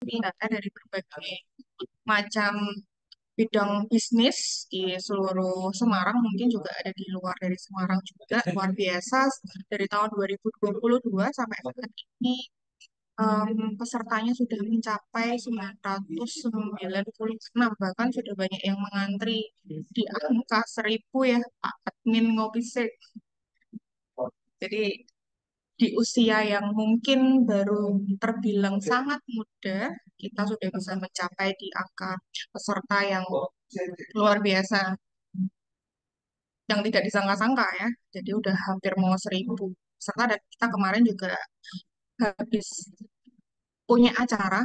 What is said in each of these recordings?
data dari berbagai macam bidang bisnis di seluruh Semarang, mungkin juga ada di luar dari Semarang juga, luar biasa. Dari tahun 2022 sampai saat ini, pesertanya sudah mencapai 996, bahkan sudah banyak yang mengantri di angka 1000 ya, Pak Admin Ngopisik. Jadi di usia yang mungkin baru terbilang sangat muda, kita sudah bisa mencapai di angka peserta yang luar biasa, yang tidak disangka-sangka ya. Jadi udah hampir mau 1000 peserta, dan kita kemarin juga habis punya acara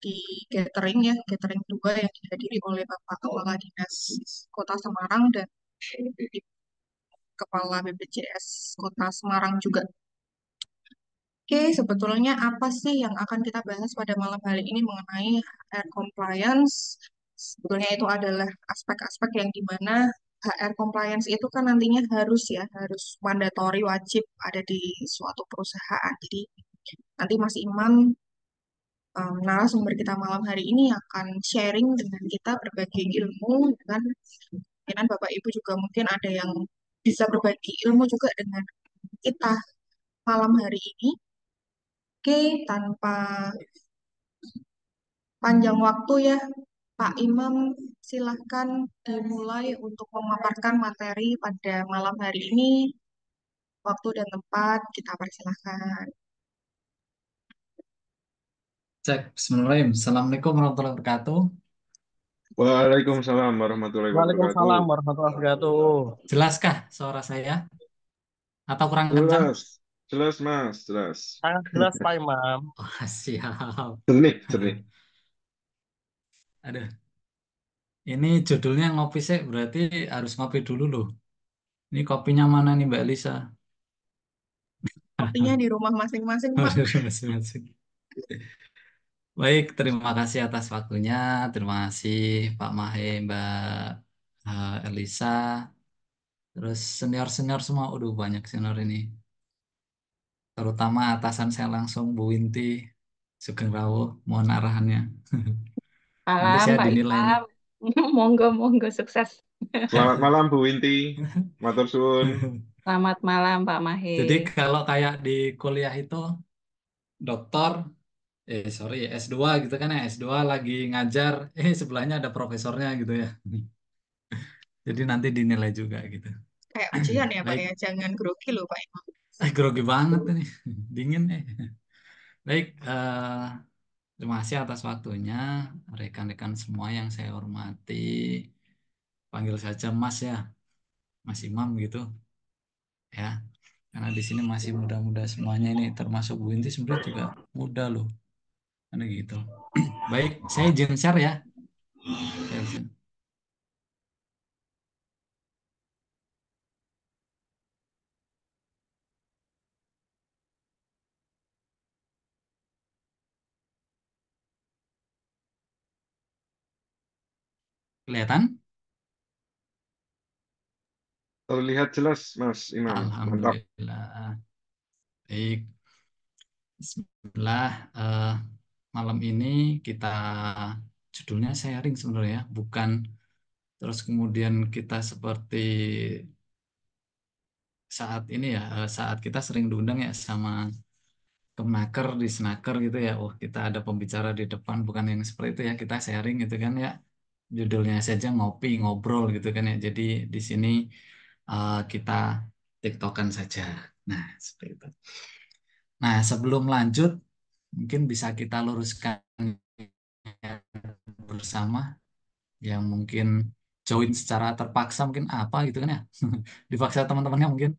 di catering ya, catering 2 yang dihadiri oleh Bapak Kepala Dinas Kota Semarang dan Kepala BPJS Kota Semarang juga. Oke, sebetulnya apa sih yang akan kita bahas pada malam hari ini mengenai HR compliance? Sebetulnya itu adalah aspek-aspek yang dimana HR compliance itu kan nantinya harus ya, harus mandatory, wajib ada di suatu perusahaan. Jadi nanti Mas Imam, narasumber kita malam hari ini akan sharing dengan kita berbagai ilmu, dan kemungkinan Bapak Ibu juga mungkin ada yang bisa berbagi ilmu juga dengan kita malam hari ini. Oke, tanpa panjang waktu ya, Pak Imam, silahkan dimulai untuk memaparkan materi pada malam hari ini. Waktu dan tempat kita persilahkan. Cek, Bismillahirrahmanirrahim. Assalamualaikum warahmatullahi wabarakatuh. Waalaikumsalam warahmatullahi wabarakatuh. Waalaikumsalam warahmatullahi wabarakatuh. Jelaskah suara saya? Atau kurang kencang? Jelas, jelas Mas, jelas. Sangat jelas Pak Imam. Oh, siap. Jernih, jernih. Aduh, ini judulnya ngopi sih, berarti harus ngopi dulu loh. Ini kopinya mana nih Mbak Elisa? Kopinya di rumah masing-masing, Pak. Masing-masing. Baik, terima kasih atas waktunya. Terima kasih Pak Mahe, Mbak Elisa. Terus senior-senior semua, udah banyak senior ini. Terutama atasan saya langsung Bu Winti Sugeng Rawuh, mohon arahannya. Nanti Malam, saya Pak dinilai nih. Imam. Monggo, monggo, sukses. Selamat malam Bu Winti, matur suwun. Selamat malam, Pak Mahe. Jadi kalau kayak di kuliah itu doktor, sorry S2 gitu kan ya, S2 lagi ngajar, sebelahnya ada profesornya gitu ya. Jadi nanti dinilai juga gitu. Kayak ujian ya, Pak Baik, ya. Jangan grogi loh, Pak Imam. grogi banget ini, dingin nih. Baik, terima kasih atas waktunya rekan-rekan semua yang saya hormati. Panggil saja Mas ya, Mas Imam gitu ya. Karena di sini masih muda-muda semuanya ini, termasuk Bu Inti sebenarnya juga muda loh. Karena gitu. Baik, saya izin share ya. Saya izin. Kelihatan? Terlihat jelas Mas Imam, mantap. Alhamdulillah. Baik, Bismillah. Malam ini kita judulnya sharing sebenarnya, bukan terus kemudian kita seperti saat ini ya, saat kita sering diundang ya sama Kemenaker di Senaker gitu ya. Oh, kita ada pembicara di depan, bukan yang seperti itu ya. Kita sharing gitu kan ya. Judulnya saja ngopi, ngobrol gitu kan ya. Jadi di sini kita TikTokan saja. Nah, seperti itu. Nah, sebelum lanjut, mungkin bisa kita luruskan bersama yang mungkin join secara terpaksa mungkin apa gitu kan ya. Dipaksa teman-temannya mungkin,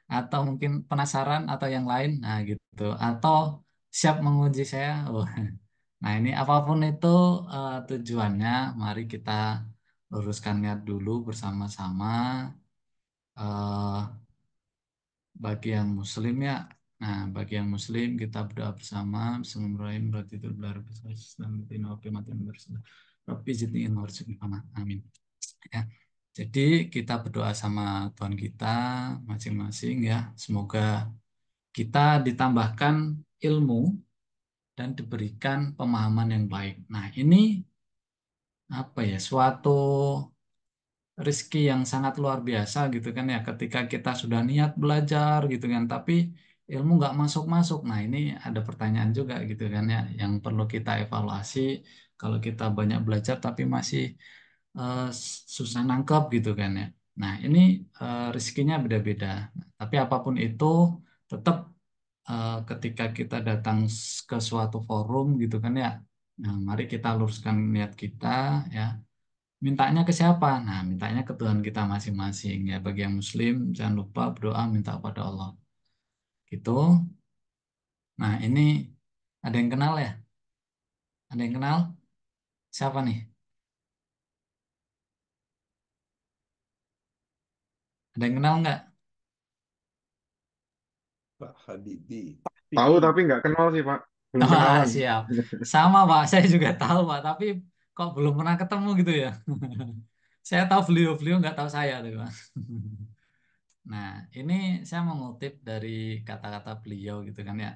atau mungkin penasaran atau yang lain, nah gitu, atau siap menguji saya. Oh. Nah, ini apapun itu tujuannya, mari kita luruskan niat dulu bersama-sama. eh Bagi yang muslim ya, nah bagi yang muslim kita berdoa bersama. Bismillahirrahmanirrahim. Berarti itu benar bersama Islam mati mati bersama. Rabbi zidni ilma warzuqni fahma. Amin. Ya. Jadi kita berdoa sama Tuhan kita masing-masing ya. Semoga kita ditambahkan ilmu dan diberikan pemahaman yang baik. Nah, ini apa ya, suatu rezeki yang sangat luar biasa gitu kan ya, ketika kita sudah niat belajar gitu kan, tapi ilmu nggak masuk-masuk. Nah, ini ada pertanyaan juga gitu kan ya, yang perlu kita evaluasi. Kalau kita banyak belajar tapi masih susah nangkep gitu kan ya. Nah, ini rezekinya beda-beda. Nah, tapi apapun itu, tetap ketika kita datang ke suatu forum gitu kan ya, nah mari kita luruskan niat kita ya. Mintanya ke siapa? Nah, mintanya ke Tuhan kita masing-masing ya. Bagi yang Muslim, jangan lupa berdoa minta kepada Allah. Gitu. Nah, ini ada yang kenal ya? Ada yang kenal? Siapa nih? Ada yang kenal nggak? Pak Habibie. Tahu tapi nggak kenal sih, Pak. Belum Wah, kenalan. siap. Sama, Pak. Saya juga tahu, Pak. Tapi kok belum pernah ketemu gitu ya? Saya tahu beliau-beliau nggak tahu saya tuh, Pak. Nah, ini saya mengutip dari kata-kata beliau gitu kan ya.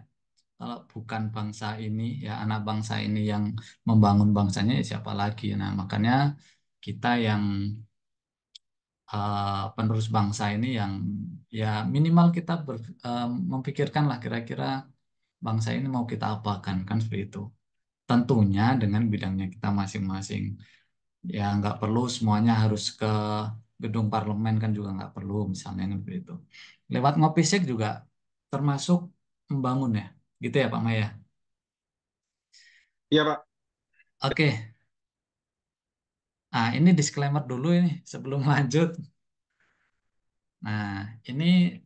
Kalau bukan bangsa ini, ya anak bangsa ini yang membangun bangsanya, ya siapa lagi? Nah, makanya kita yang penerus bangsa ini yang ya minimal kita memikirkan lah kira-kira bangsa ini mau kita apakan, kan seperti itu. Tentunya dengan bidangnya kita masing-masing. Ya nggak perlu semuanya harus ke gedung parlemen, kan juga nggak perlu misalnya kan begitu. Lewat ngopi sik juga termasuk membangun ya, gitu ya Pak Maya. Iya, Pak. Oke, nah ini disclaimer dulu ini sebelum lanjut. Nah, ini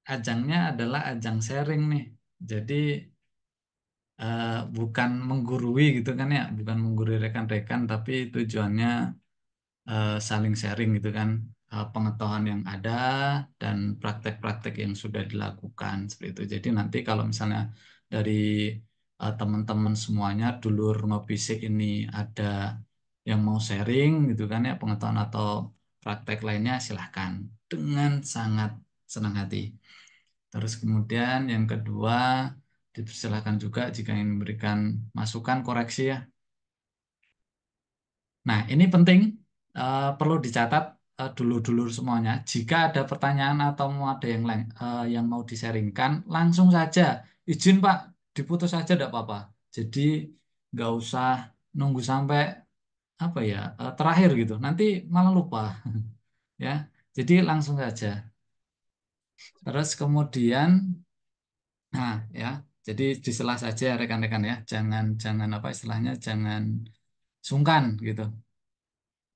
ajangnya adalah ajang sharing nih. Jadi bukan menggurui gitu kan ya, bukan menggurui rekan-rekan, tapi tujuannya saling sharing gitu kan, pengetahuan yang ada dan praktek-praktek yang sudah dilakukan seperti itu. Jadi nanti kalau misalnya dari teman-teman semuanya dulur Ngobisik ini ada yang mau sharing gitu kan ya, pengetahuan atau praktek lainnya, silahkan dengan sangat senang hati. Terus kemudian yang kedua, dipersilakan juga jika ingin memberikan masukan koreksi ya. Nah, ini penting, perlu dicatat dulur-dulur semuanya. Jika ada pertanyaan atau mau ada yang lain yang mau disaringkan, langsung saja izin Pak, diputus saja tidak apa-apa. Jadi nggak usah nunggu sampai apa ya terakhir gitu. Nanti malah lupa ya. Jadi langsung saja. Terus kemudian, nah ya, jadi disela saja rekan-rekan ya. Jangan jangan apa istilahnya, jangan sungkan gitu.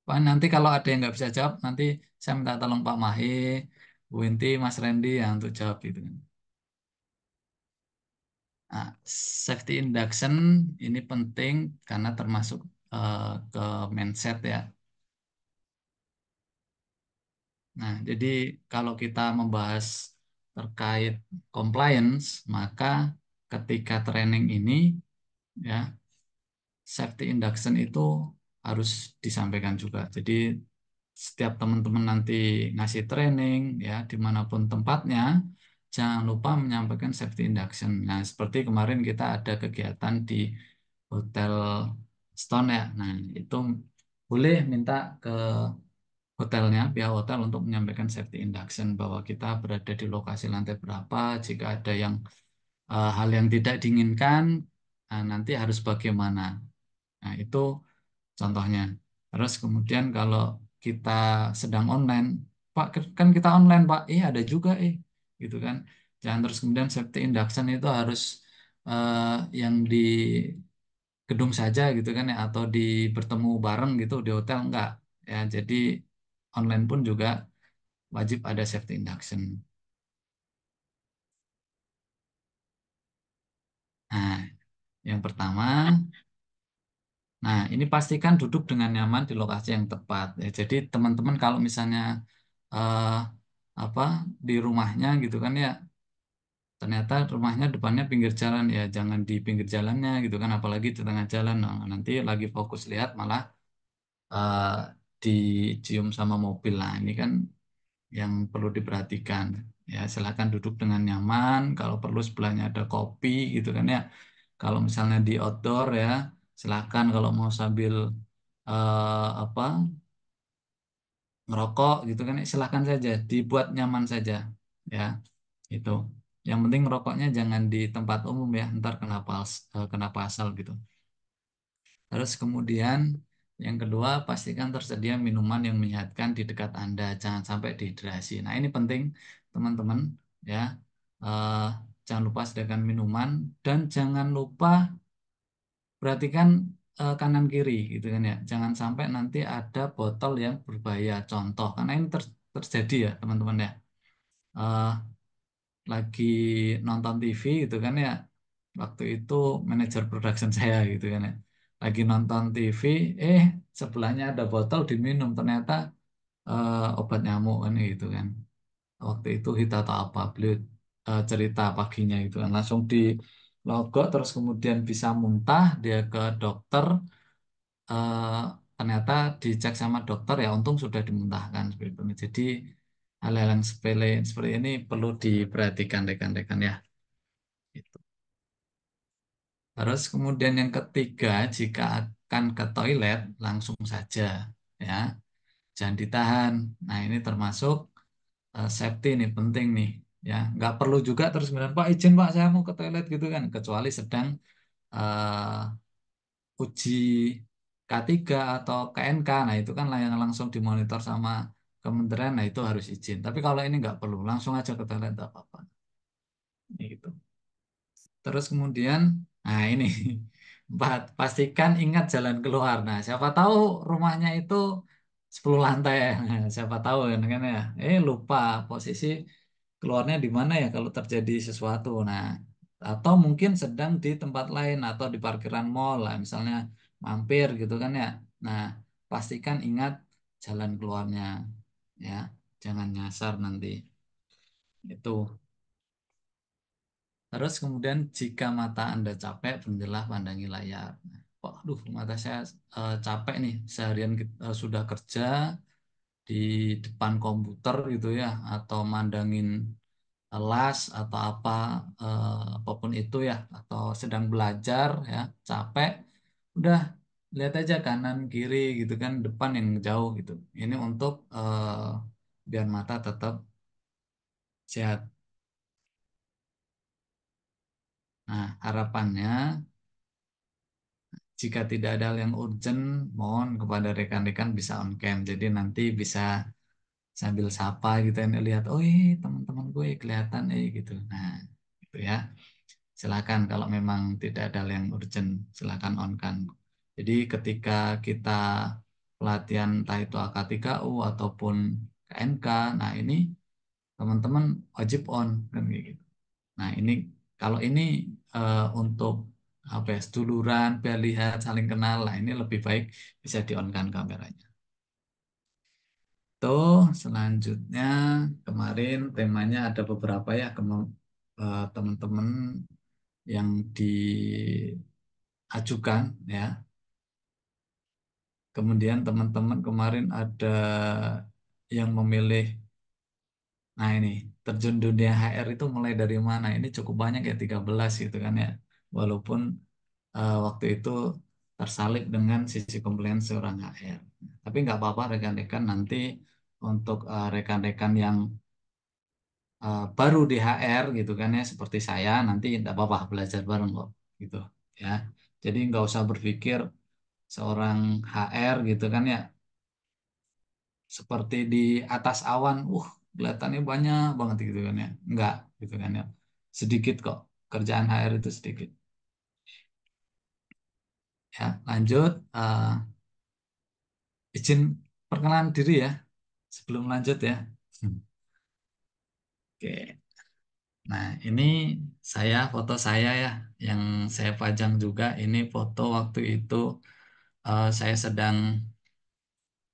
Pak, nanti kalau ada yang nggak bisa jawab, nanti saya minta tolong Pak Mahe, Bu Inti, Mas Randy ya untuk jawab gitu kan. Nah, safety induction ini penting karena termasuk ke mindset ya. Nah, jadi kalau kita membahas terkait compliance, maka ketika training ini ya safety induction itu harus disampaikan juga. Jadi setiap teman-teman nanti ngasih training ya dimanapun tempatnya, jangan lupa menyampaikan safety induction. Nah, seperti kemarin kita ada kegiatan di Hotel Stone ya. Nah, itu boleh minta ke hotelnya, pihak hotel untuk menyampaikan safety induction bahwa kita berada di lokasi lantai berapa, jika ada yang hal yang tidak diinginkan, nanti harus bagaimana. Nah, itu contohnya. Terus kemudian kalau kita sedang online, Pak, kan kita online, Pak. Ada juga, gitu kan. Jangan terus kemudian safety induction itu harus eh, yang di gedung saja gitu kan ya, atau di bertemu bareng gitu di hotel enggak. Ya, jadi online pun juga wajib ada safety induction. Nah, yang pertama, nah ini pastikan duduk dengan nyaman di lokasi yang tepat. Ya, jadi teman-teman kalau misalnya eh, apa di rumahnya gitu kan ya, ternyata rumahnya depannya pinggir jalan, ya jangan di pinggir jalannya gitu kan, apalagi di tengah jalan. Nah, nanti lagi fokus lihat malah eh, dicium sama mobil. Lah ini kan yang perlu diperhatikan. Ya silakan duduk dengan nyaman, kalau perlu sebelahnya ada kopi gitu kan ya. Kalau misalnya di outdoor ya, silakan kalau mau sambil apa ngerokok gitu kan, silakan saja, dibuat nyaman saja ya. Itu. Yang penting ngerokoknya jangan di tempat umum ya, ntar kena pasal gitu. Terus kemudian yang kedua, pastikan tersedia minuman yang menyehatkan di dekat Anda, jangan sampai dehidrasi. Nah, ini penting teman-teman ya. Eh, jangan lupa sediakan minuman dan jangan lupa perhatikan kanan kiri gitu kan ya. Jangan sampai nanti ada botol yang berbahaya. Contoh, karena ini terjadi ya teman-teman ya. Eh, lagi nonton TV gitu kan ya. Waktu itu manajer production saya gitu kan ya. Lagi nonton TV, sebelahnya ada botol diminum, ternyata obat nyamuk kan gitu kan. Waktu itu Hita atau apa, beliau cerita paginya gitu kan. Langsung di logok, terus kemudian bisa muntah, dia ke dokter, eh, ternyata dicek sama dokter ya untung sudah dimuntahkan seperti itu. Jadi hal-hal yang sepele seperti ini perlu diperhatikan rekan-rekan ya. Itu. Terus kemudian yang ketiga, jika akan ke toilet langsung saja ya, jangan ditahan. Nah ini termasuk safety nih, penting nih ya. Nggak perlu juga terus kemudian Pak izin Pak saya mau ke toilet gitu kan, kecuali sedang uji K3 atau KNK. Nah itu kan yang langsung dimonitor sama kementerian, nah itu harus izin. Tapi kalau ini nggak perlu, langsung aja ke toilet nggak apa-apa. Gitu. Terus kemudian, nah ini empat, pastikan ingat jalan keluar. Nah, siapa tahu rumahnya itu 10 lantai. Nah, siapa tahu kan ya. Lupa posisi keluarnya di mana ya kalau terjadi sesuatu. Nah, atau mungkin sedang di tempat lain atau di parkiran mall lah, misalnya mampir gitu kan ya. Nah, pastikan ingat jalan keluarnya ya. Jangan nyasar nanti. Itu. Terus kemudian jika mata Anda capek, berhentilah pandangi layar. Kok, aduh, mata saya capek nih, seharian sudah kerja di depan komputer gitu ya, atau mandangin las atau apapun itu ya, atau sedang belajar ya, capek, udah lihat aja kanan kiri gitu kan, depan yang jauh gitu. Ini untuk biar mata tetap sehat. Nah, harapannya jika tidak ada hal yang urgent, mohon kepada rekan-rekan bisa on cam. Jadi nanti bisa sambil sapa gitu ya, lihat, oh teman-teman gue kelihatan gitu. Nah, gitu ya. Silakan kalau memang tidak ada hal yang urgent, silakan on cam. Jadi ketika kita pelatihan entah itu AK3U ataupun KNK, nah ini teman-teman wajib on kan kayak gitu. Nah, ini kalau ini untuk apa ya, seduluran, biar lihat, saling kenal, lah ini lebih baik bisa di-on-kan kameranya. Tuh, selanjutnya kemarin temanya ada beberapa ya teman-teman yang diajukan ya. Kemudian teman-teman kemarin ada yang memilih, nah ini terjun dunia HR itu mulai dari mana? Ini cukup banyak ya 13 gitu kan ya. Walaupun waktu itu tersalib dengan sisi compliance seorang HR. Tapi nggak apa-apa rekan-rekan, nanti untuk rekan-rekan yang baru di HR gitu kan ya seperti saya, nanti nggak apa-apa belajar bareng kok gitu ya. Jadi nggak usah berpikir seorang HR gitu kan ya seperti di atas awan, kelihatannya banyak banget gitu kan ya. Nggak gitu kan ya. Sedikit kok, kerjaan HR itu sedikit. Ya, lanjut. Izin perkenalan diri ya sebelum lanjut ya. Oke. Nah, ini foto saya ya yang saya pajang juga. Ini foto waktu itu saya sedang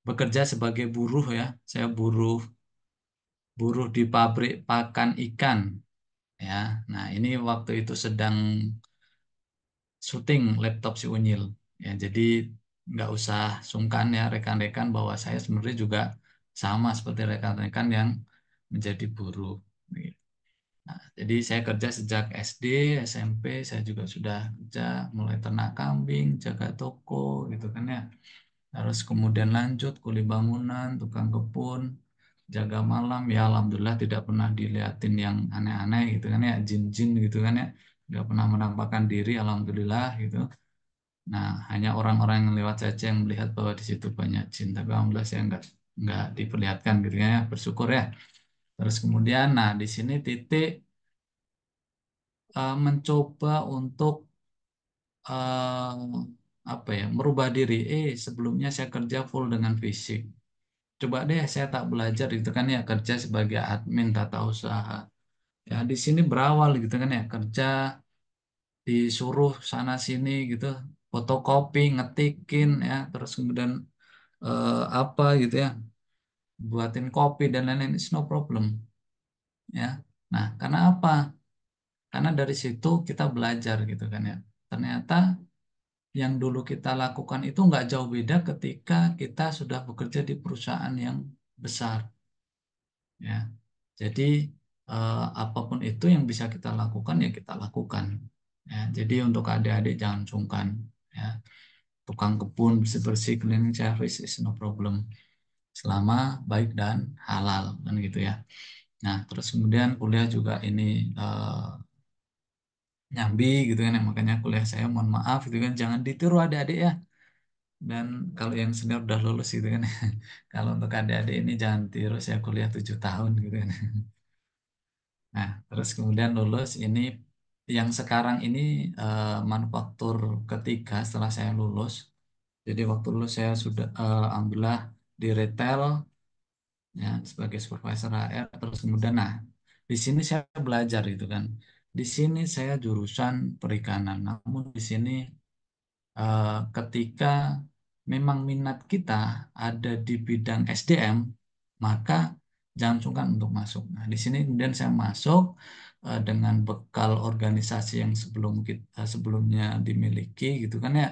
bekerja sebagai buruh ya. Saya buruh buruh di pabrik pakan ikan ya. Nah, ini waktu itu sedang syuting laptop si Unyil. Ya, jadi nggak usah sungkan ya rekan-rekan bahwa saya sebenarnya juga sama seperti rekan-rekan yang menjadi buruh. Nah, jadi saya kerja sejak SD, SMP, saya juga sudah kerja, mulai ternak kambing, jaga toko, gitu kan ya. Terus kemudian lanjut kuli bangunan, tukang kebun, jaga malam. Ya alhamdulillah tidak pernah diliatin yang aneh-aneh gitu kan ya, jin-jin gitu kan ya. Nggak pernah menampakkan diri, alhamdulillah gitu. Nah, hanya orang-orang yang lewat saja yang melihat bahwa di situ banyak jin. Tapi alhamdulillah saya nggak diperlihatkan gitu kan ya, bersyukur ya. Terus kemudian, nah di sini titik mencoba untuk eh, apa ya, merubah diri. Sebelumnya saya kerja full dengan fisik. Coba deh saya tak belajar gitu kan ya, kerja sebagai admin tata usaha. Ya di sini berawal gitu kan ya, kerja disuruh sana sini gitu, fotokopi, ngetikin ya, terus kemudian apa gitu ya, buatin kopi dan lain-lain, it's no problem ya. Nah, karena apa? Karena dari situ kita belajar gitu kan ya. Ternyata yang dulu kita lakukan itu nggak jauh beda ketika kita sudah bekerja di perusahaan yang besar ya. Jadi apapun itu yang bisa kita lakukan ya kita lakukan ya. Jadi untuk adik-adik jangan sungkan ya. Tukang kebun bersih-bersih cleaning service is no problem selama baik dan halal kan gitu ya. Nah, terus kemudian kuliah juga ini nyambi gitu kan ya, makanya kuliah saya mohon maaf gitu kan, jangan ditiru adik-adik ya. Dan kalau yang senior udah lulus gitu kan, kalau untuk adik-adik ini jangan tiru saya kuliah 7 tahun gitu kan. Nah, terus kemudian lulus ini yang sekarang ini manufaktur ketiga setelah saya lulus. Jadi waktu lulus saya sudah alhamdulillah di retail ya sebagai supervisor HR, terus kemudian nah di sini saya belajar gitu kan. Di sini saya jurusan perikanan, namun di sini ketika memang minat kita ada di bidang SDM, maka jangan sungkan untuk masuk. Nah, di sini kemudian saya masuk dengan bekal organisasi yang sebelumnya dimiliki gitu kan ya,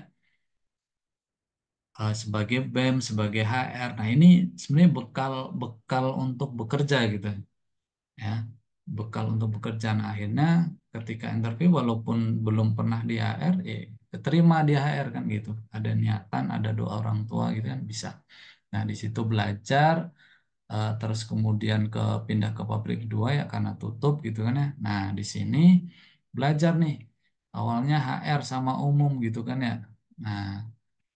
sebagai BEM, sebagai HR. Nah, ini sebenarnya bekal bekal untuk bekerja gitu ya, bekal untuk bekerja. Nah, akhirnya ketika interview walaupun belum pernah di HR keterima di HR kan gitu, ada niatan, ada doa orang tua gitu kan bisa. Nah di situ belajar, terus kemudian pindah ke pabrik dua ya karena tutup gitu kan ya. Nah di sini belajar nih awalnya HR sama umum gitu kan ya. Nah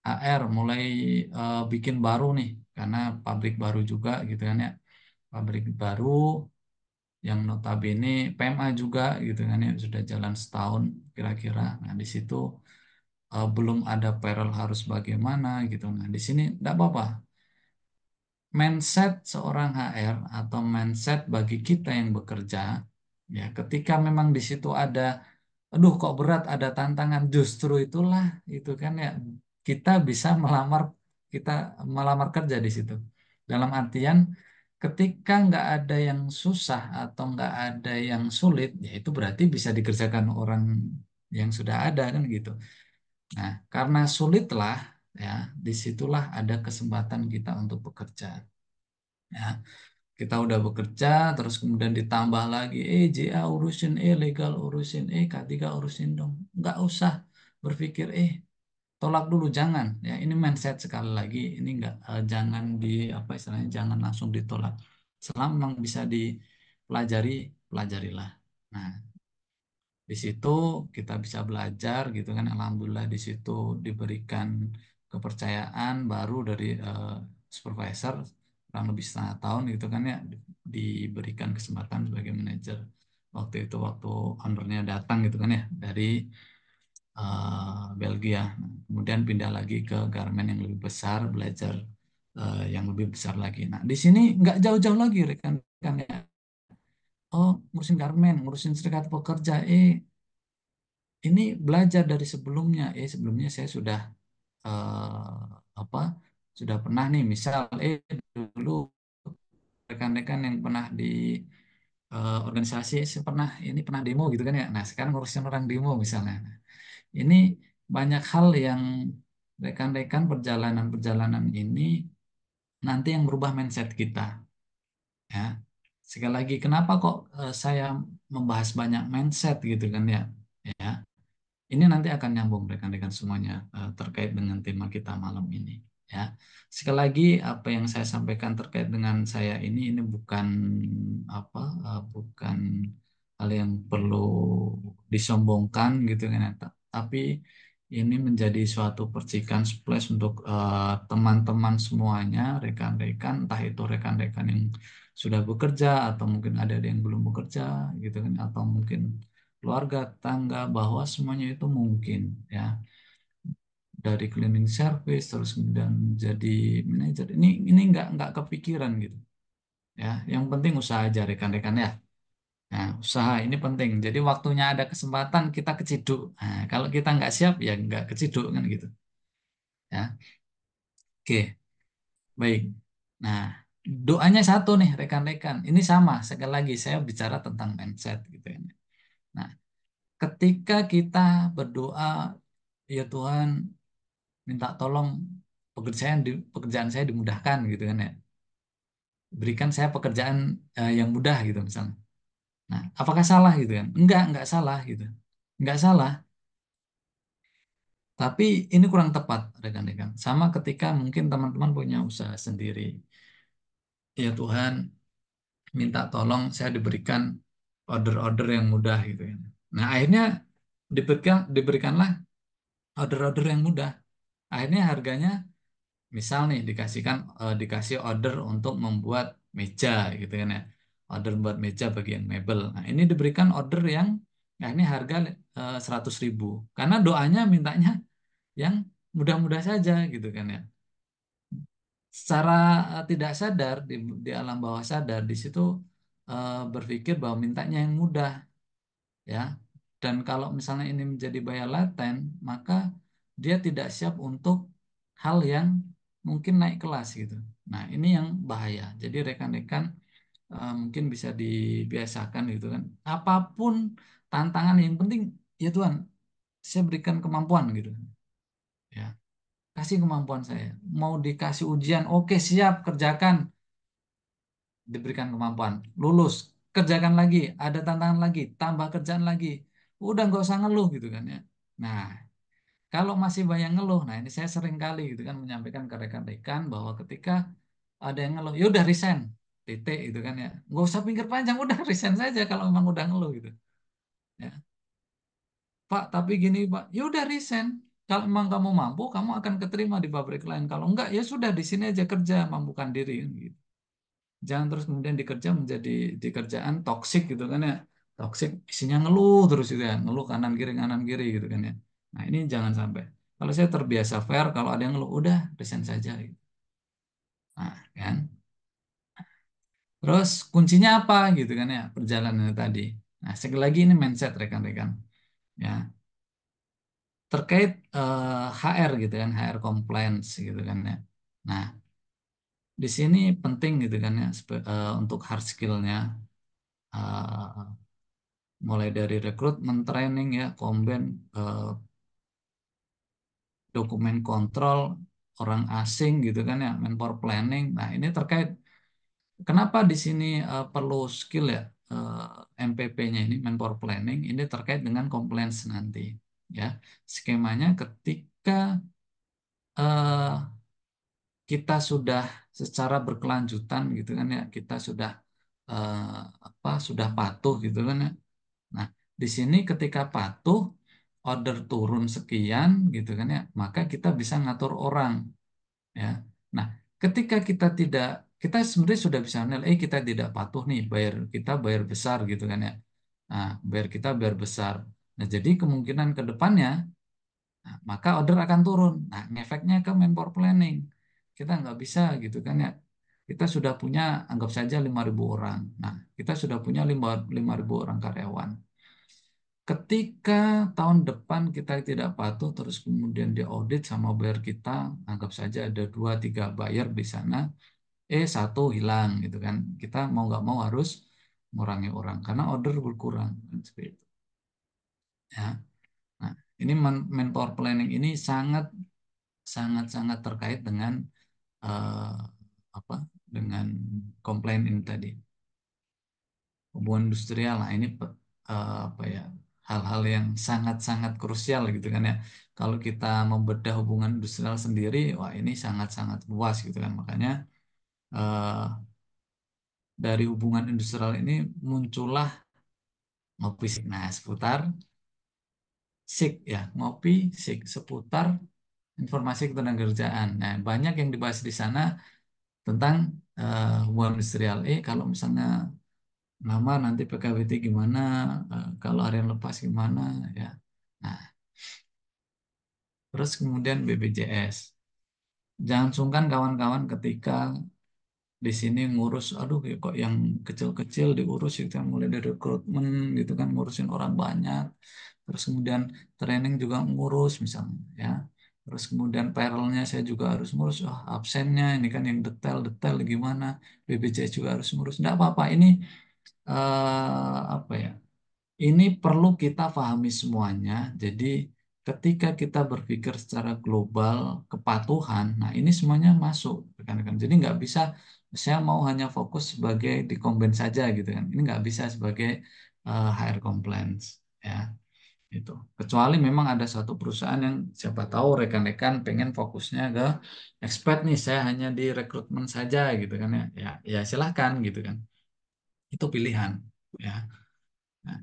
HR mulai bikin baru nih karena pabrik baru juga gitu kan ya, pabrik baru yang notabene PMA juga gitu kan ya, sudah jalan setahun kira-kira. Nah di situ belum ada payroll harus bagaimana gitu. Nah di sini tidak apa-apa, mindset seorang HR atau mindset bagi kita yang bekerja ya, ketika memang di situ ada aduh kok berat, ada tantangan, justru itulah itu kan ya kita bisa kita melamar kerja di situ. Dalam artian ketika nggak ada yang susah atau nggak ada yang sulit, ya itu berarti bisa dikerjakan orang yang sudah ada kan gitu. Nah, karena sulitlah ya, disitulah ada kesempatan kita untuk bekerja. Ya, kita udah bekerja, terus kemudian ditambah lagi, JA urusin, legal urusin, K3 urusin dong. Nggak usah berpikir, tolak dulu, jangan. Ya, ini mindset sekali lagi, ini nggak, jangan apa istilahnya, jangan langsung ditolak. Selama memang bisa dipelajari, pelajarilah. Nah, di situ kita bisa belajar gitu kan, alhamdulillah di situ diberikan kepercayaan baru dari supervisor kurang lebih setengah tahun gitu kan ya, diberikan kesempatan sebagai manajer. Waktu itu waktu ownernya datang gitu kan ya dari Belgia. Kemudian pindah lagi ke garmen yang lebih besar, belajar yang lebih besar lagi. Nah di sini nggak jauh-jauh lagi rekan-rekan ya, oh ngurusin garmen, ngurusin serikat pekerja, ini belajar dari sebelumnya. Sebelumnya saya sudah apa, sudah pernah nih misal dulu rekan-rekan yang pernah di organisasi, saya pernah demo gitu kan ya. Nah sekarang ngurusin orang demo misalnya. Nah, ini banyak hal yang rekan-rekan perjalanan-perjalanan ini nanti yang merubah mindset kita ya. Sekali lagi, kenapa kok saya membahas banyak mindset gitu kan ya? Ya, ini nanti akan nyambung rekan-rekan semuanya terkait dengan tema kita malam ini. Ya, sekali lagi apa yang saya sampaikan terkait dengan saya ini bukan apa, bukan hal yang perlu disombongkan gitu kan, ya. Tapi ini menjadi suatu percikan splash untuk teman-teman semuanya, rekan-rekan, entah itu rekan-rekan yang sudah bekerja atau mungkin ada yang belum bekerja gitu kan, atau mungkin keluarga, tangga, bahwa semuanya itu mungkin ya, dari cleaning service terus kemudian jadi manajer, ini nggak kepikiran gitu ya. Yang penting usaha aja rekan-rekan ya. Nah, usaha ini penting. Jadi waktunya ada kesempatan kita keciduk. Nah, kalau kita nggak siap ya nggak keciduk kan gitu ya. Oke, baik. Nah, doanya satu nih rekan-rekan, ini sama sekali lagi saya bicara tentang mindset gitu ya. Nah, ketika kita berdoa, ya Tuhan, minta tolong pekerjaan saya dimudahkan gitu kan ya. Berikan saya pekerjaan yang mudah gitu misalnya. Nah, apakah salah gitu kan? Enggak salah gitu. Enggak salah, tapi ini kurang tepat rekan-rekan. Sama ketika mungkin teman-teman punya usaha sendiri. Ya Tuhan, minta tolong saya diberikan order-order yang mudah gitu kan. Nah, akhirnya diberikanlah order-order yang mudah. Akhirnya harganya, misal nih dikasih order untuk membuat meja gitu kan ya. Order buat meja bagian mebel. Nah, ini diberikan order yang ini harga 100.000. Karena doanya mintanya yang mudah-mudah saja gitu kan ya. Secara tidak sadar di alam bawah sadar di situ berpikir bahwa mintanya yang mudah ya. Dan kalau misalnya ini menjadi bias laten, maka dia tidak siap untuk hal yang mungkin naik kelas gitu. Nah, ini yang bahaya. Jadi rekan-rekan mungkin bisa dibiasakan gitu kan. Apapun tantangan, yang penting ya Tuhan, saya berikan kemampuan gitu. Ya, kasih kemampuan saya. Mau dikasih ujian, oke siap kerjakan, diberikan kemampuan, lulus, kerjakan lagi, ada tantangan lagi, tambah kerjaan lagi. Udah nggak usah ngeluh gitu kan ya. Nah, kalau masih banyak ngeluh, nah ini saya sering kali gitu kan menyampaikan ke rekan-rekan bahwa ketika ada yang ngeluh, ya udah resign, titik gitu kan ya. Nggak usah pikir panjang, udah resign saja kalau memang udah ngeluh gitu. Ya. Pak, tapi gini Pak, ya udah resign. Kalau memang kamu mampu, kamu akan keterima di pabrik lain. Kalau enggak, ya sudah di sini aja kerja, mampukan diri kan gitu. Jangan terus kemudian dikerja menjadi di kerjaan toksik gitu kan ya. Toksik isinya ngeluh terus gitu ya, ngeluh kanan kiri gitu kan ya. Nah, ini jangan sampai. Kalau saya terbiasa fair, kalau ada yang ngeluh udah resign saja gitu. Nah, kan. Terus kuncinya apa gitu kan ya perjalanannya tadi. Nah, sekali lagi ini mindset rekan-rekan. Ya, terkait HR gitu kan, HR compliance gitu kan ya. Nah, di sini penting gitu kan ya untuk hard skillnya, eh, mulai dari rekrutmen, training ya, combine, dokumen kontrol, orang asing gitu kan ya, manpower planning. Nah, ini terkait kenapa di sini perlu skill ya, MPP-nya ini, manpower planning, ini terkait dengan compliance nanti ya. Skemanya ketika eh, kita sudah secara berkelanjutan gitu kan ya, kita sudah sudah patuh gitu kan ya. Nah, di sini ketika patuh, order turun sekian gitu kan ya, maka kita bisa ngatur orang ya. Nah, ketika kita tidak, kita sebenarnya sudah bisa menilai, kita tidak patuh nih, bayar besar gitu kan ya. Nah, bayar besar. Nah, jadi kemungkinan ke depannya, nah, maka order akan turun. Nah, ngefeknya ke manpower planning. Kita nggak bisa gitu kan ya. Kita sudah punya, anggap saja 5.000 orang. Nah, kita sudah punya 5.000 orang karyawan. Ketika tahun depan kita tidak patuh, terus kemudian diaudit sama buyer kita, anggap saja ada 2-3 buyer di sana, satu hilang gitu kan. Kita mau nggak mau harus mengurangi orang karena order berkurang. Kan, seperti itu. Ya. Nah, ini manpower planning ini sangat sangat sangat terkait dengan eh, apa? Dengan komplain ini tadi. hubungan industrial. Nah, ini apa ya, hal-hal yang sangat-sangat krusial gitu kan ya. Kalau kita membedah hubungan industrial sendiri, wah ini sangat-sangat luas gitu kan. Makanya eh, dari hubungan industrial ini muncullah ngopi sik. Nah, seputar sik ya, ngopi sik seputar informasi ketenagakerjaan. Nah, banyak yang dibahas di sana tentang hubungan industrial. Kalau misalnya nama nanti PKWT gimana, kalau harian lepas gimana ya. Nah, terus kemudian BPJS. Jangan sungkan kawan-kawan ketika di sini ngurus, aduh kok yang kecil-kecil diurus itu yang mulai dari rekrutmen gitu kan, ngurusin orang banyak. Terus kemudian training juga ngurus misalnya ya. Terus kemudian payrollnya saya juga harus ngurus. Oh, absennya ini kan yang detail-detail gimana. BPJS juga harus ngurus. Enggak apa-apa. Ini apa ya? Ini perlu kita pahami semuanya. Jadi ketika kita berpikir secara global kepatuhan, nah ini semuanya masuk, rekan-rekan. Jadi nggak bisa saya mau hanya fokus sebagai di Komben saja gitu kan. Ini nggak bisa sebagai HR compliance ya itu. Kecuali memang ada satu perusahaan yang siapa tahu rekan-rekan pengen fokusnya ke expat nih, saya hanya di rekrutmen saja gitu kan ya. Ya silahkan gitu kan. Itu pilihan ya. Nah,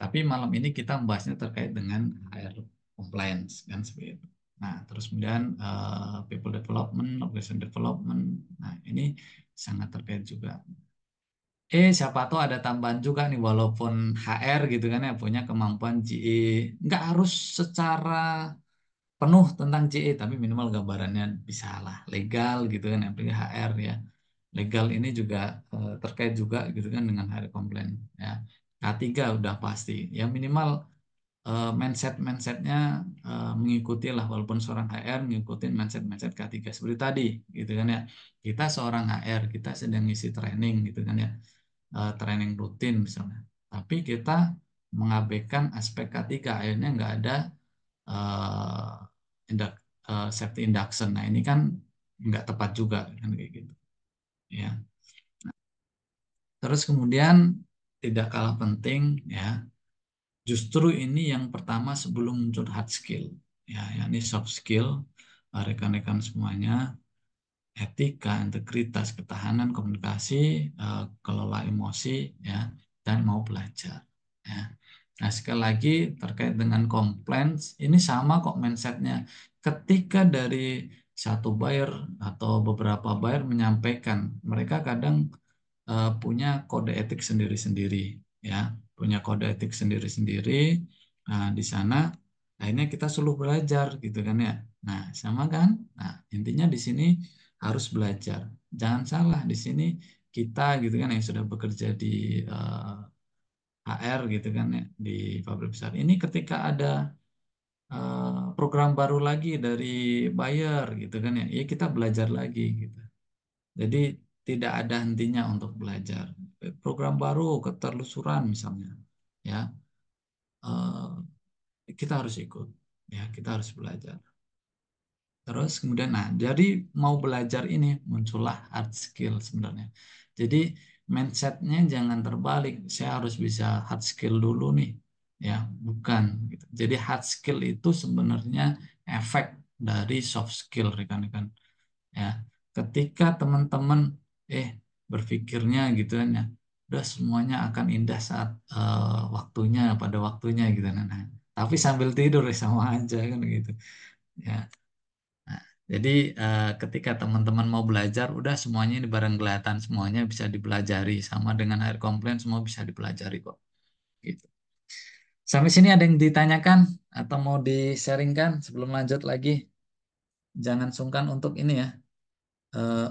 tapi malam ini kita membahasnya terkait dengan HR compliance kan seperti itu. Nah, terus kemudian people development, organization development. Nah, ini sangat terkait juga. Siapa tahu ada tambahan juga nih, walaupun HR gitu kan ya punya kemampuan GE, nggak harus secara penuh tentang GE, tapi minimal gambarannya bisa lah, legal gitu kan, apalagi HR ya. Legal ini juga terkait juga gitu kan dengan HR compliance ya. K3 udah pasti, ya minimal mindsetnya mengikuti lah, walaupun seorang HR mengikuti mindset K3 seperti tadi gitu kan ya. Kita seorang HR, kita sedang ngisi training gitu kan ya, training rutin misalnya, tapi kita mengabaikan aspek K3, akhirnya nggak ada safety induction. Nah ini kan nggak tepat juga kan kayak gitu ya. Terus kemudian tidak kalah penting ya, justru ini yang pertama sebelum muncul hard skill ya, yakni soft skill, rekan-rekan semuanya, etika, integritas, ketahanan, komunikasi, kelola emosi ya, dan mau belajar ya. Nah, sekali lagi terkait dengan compliance ini sama kok mindsetnya. Ketika dari satu buyer atau beberapa buyer menyampaikan, mereka kadang punya kode etik sendiri-sendiri ya, punya kode etik sendiri-sendiri. Nah, di sana akhirnya kita selalu belajar gitu kan ya. Nah, sama kan? Nah, intinya di sini harus belajar. Jangan salah, di sini kita gitu kan yang sudah bekerja di HR gitu kan ya, di pabrik besar ini, ketika ada program baru lagi dari buyer gitu kan ya, ya kita belajar lagi gitu. Jadi tidak ada hentinya untuk belajar. Program baru, keterlusuran misalnya, ya kita harus ikut, ya kita harus belajar. Terus kemudian, nah jadi mau belajar ini muncullah hard skill sebenarnya. Jadi mindsetnya jangan terbalik. Saya harus bisa hard skill dulu nih, ya bukan. Gitu. Jadi hard skill itu sebenarnya efek dari soft skill rekan-rekan. Ya, ketika teman-teman berpikirnya gitu kan ya, udah semuanya akan indah saat waktunya, pada waktunya gitu kan. Nah, tapi sambil tidur ya sama aja kan gitu ya. Nah, jadi ketika teman-teman mau belajar, udah semuanya ini bareng kelihatan, semuanya bisa dipelajari, sama dengan air komplain semua bisa dipelajari kok gitu. Sampai sini ada yang ditanyakan atau mau di-sharingkan sebelum lanjut lagi? Jangan sungkan untuk ini ya,